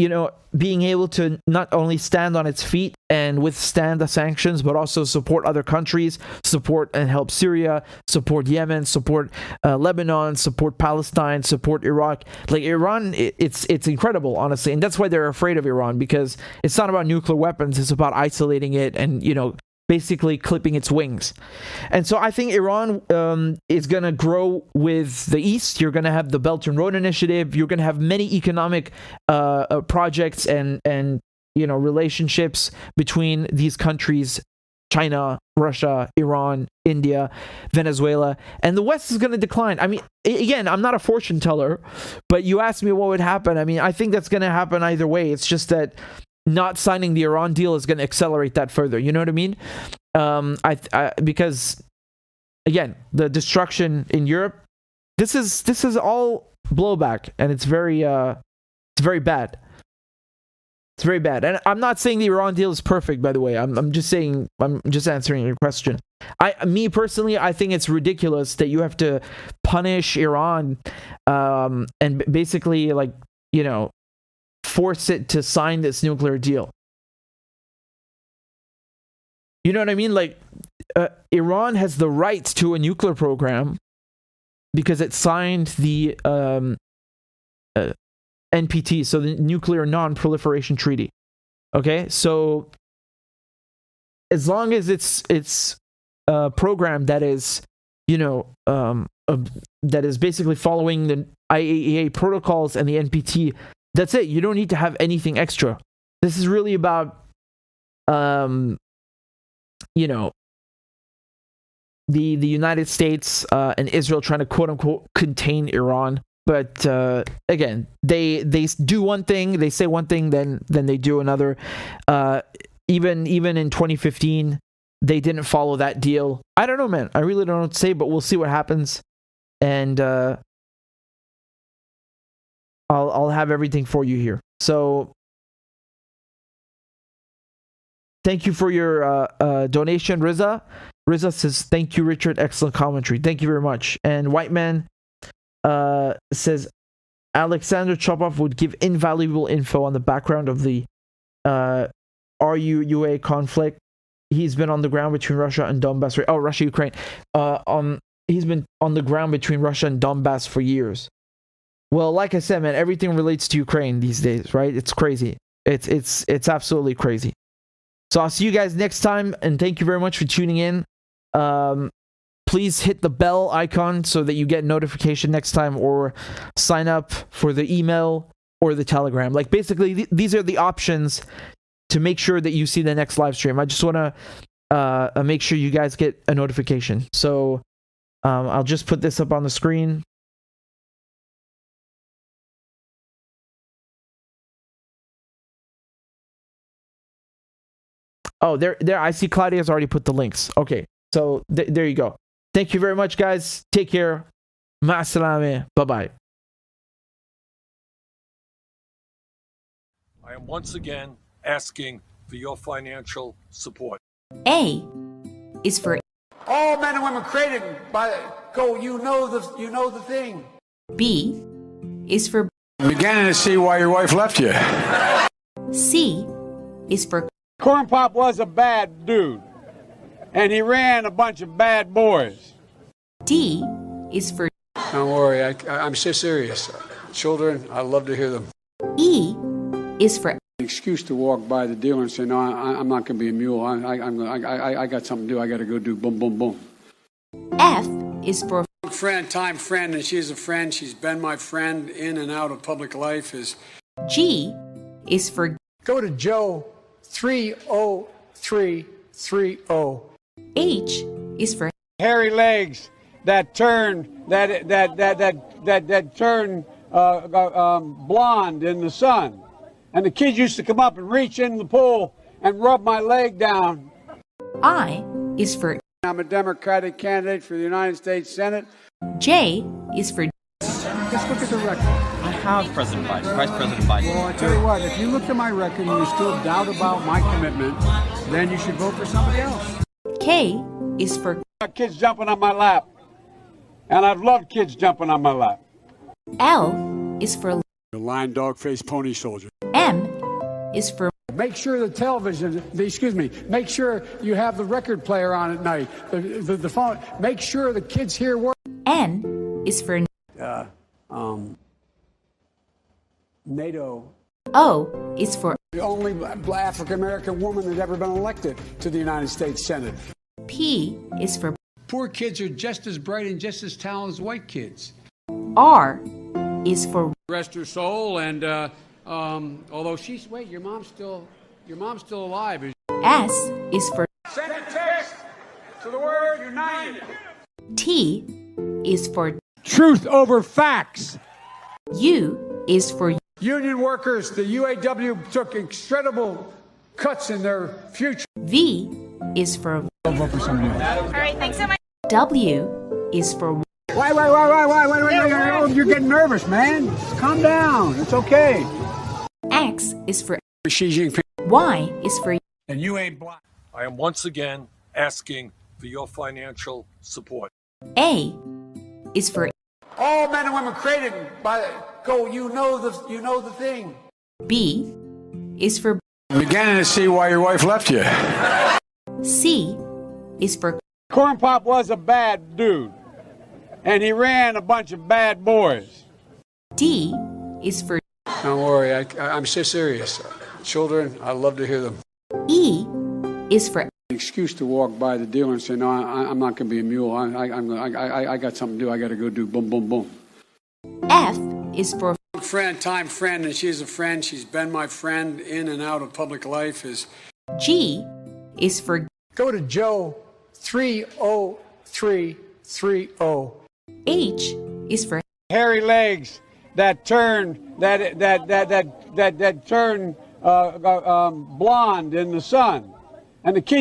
being able to not only stand on its feet and withstand the sanctions, but also support other countries, support and help Syria, support Yemen, support Lebanon, support Palestine, support Iraq. Iran, it's incredible, honestly. And that's why they're afraid of Iran, because it's not about nuclear weapons, it's about isolating it and, basically clipping its wings. And so I think Iran is going to grow with the East. You're going to have the Belt and Road Initiative. You're going to have many economic projects and relationships between these countries: China, Russia, Iran, India, Venezuela. And the West is going to decline. I mean, again, I'm not a fortune teller, but you asked me what would happen. I mean, I think that's going to happen either way. It's just that not signing the Iran deal is going to accelerate that further. You know what I mean? Because, again, the destruction in Europe, this is all blowback, and it's very bad. It's very bad. And I'm not saying the Iran deal is perfect, by the way. I'm just answering your question. Me personally, I think it's ridiculous that you have to punish Iran and basically, force it to sign this nuclear deal. You know what I mean? Iran has the right to a nuclear program because it signed the NPT, so the Nuclear Non-Proliferation Treaty. Okay, so as long as it's a program that is, that is basically following the IAEA protocols and the NPT, that's it. You don't need to have anything extra. This is really about, the United States and Israel trying to quote unquote contain Iran. But again, they do one thing, they say one thing, then they do another. Even in 2015, they didn't follow that deal. I don't know, man. I really don't know what to say, but we'll see what happens. And I'll have everything for you here. So thank you for your donation, Riza. Riza says, thank you, Richard. Excellent commentary. Thank you very much. And White Man says, Alexander Chopov would give invaluable info on the background of the RU-UA conflict. He's been on the ground between Russia and Donbass. Oh, Russia-Ukraine. He's been on the ground between Russia and Donbass for years. Well, like I said, man, everything relates to Ukraine these days, right? It's crazy. It's absolutely crazy. So I'll see you guys next time, and thank you very much for tuning in. Please hit the bell icon so that you get notification next time, or sign up for the email or the Telegram. Like, basically, these are the options to make sure that you see the next live stream. I just want to make sure you guys get a notification. So I'll just put this up on the screen. Oh, there. I see Claudia's already put the links. Okay, so there you go. Thank you very much, guys. Take care. Ma'asalame. Bye-bye. I am once again asking for your financial support. A is for all men and women created by go. You know the thing. B is for I'm beginning to see why your wife left you. C is for Corn Pop was a bad dude, and he ran a bunch of bad boys. D is for Don't worry, I'm so serious. Children, I love to hear them. E is for An excuse to walk by the dealer and say, no, I'm not going to be a mule. I got something to do. I got to go do boom, boom, boom. F is for Time friend, and she's a friend. She's been my friend in and out of public life. G is for Go to Joe 30330. H is for Hairy legs that turn blonde in the sun, and the kids used to come up and reach in the pool and rub my leg down. I is for I'm a Democratic candidate for the United States Senate. J is for Just look at the record. I have President Biden, Vice President Biden. Well, I tell you what, if you look at my record and you still doubt about my commitment, then you should vote for somebody else. K is for Kids jumping on my lap, and I've loved kids jumping on my lap. L is for The lion, dog, face, pony soldier. M is for Make sure the television, make sure you have the record player on at night, the phone. Make sure the kids hear work. N is for NATO. O is for The only African American woman that's ever been elected to the United States Senate. P is for Poor kids are just as bright and just as talented as white kids. R is for Rest her soul, and although she's your mom's still alive. S is for Send a text to the word united. T is for Truth over facts. U is for Union workers, the UAW took incredible cuts in their future. V is for I'll vote for somebody else. All right, thanks so much. W is for Wait, you're getting nervous, man. Just calm down. It's okay. X is for Xi Jinping. Y is for And you ain't black. I am once again asking for your financial support. A is for All men and women created by go. You know the thing. B is for I'm beginning to see why your wife left you. C is for Corn Pop was a bad dude, and he ran a bunch of bad boys. D is for Don't worry, I'm so serious. Children, I love to hear them. E is for An excuse to walk by the dealer and say, no, I'm not going to be a mule. I got something to do. I got to go do boom, boom, boom. F is for Time friend, and she's a friend. She's been my friend in and out of public life. G is for Go to Joe 30330. H is for Hairy legs that turn blonde in the sun, and the kids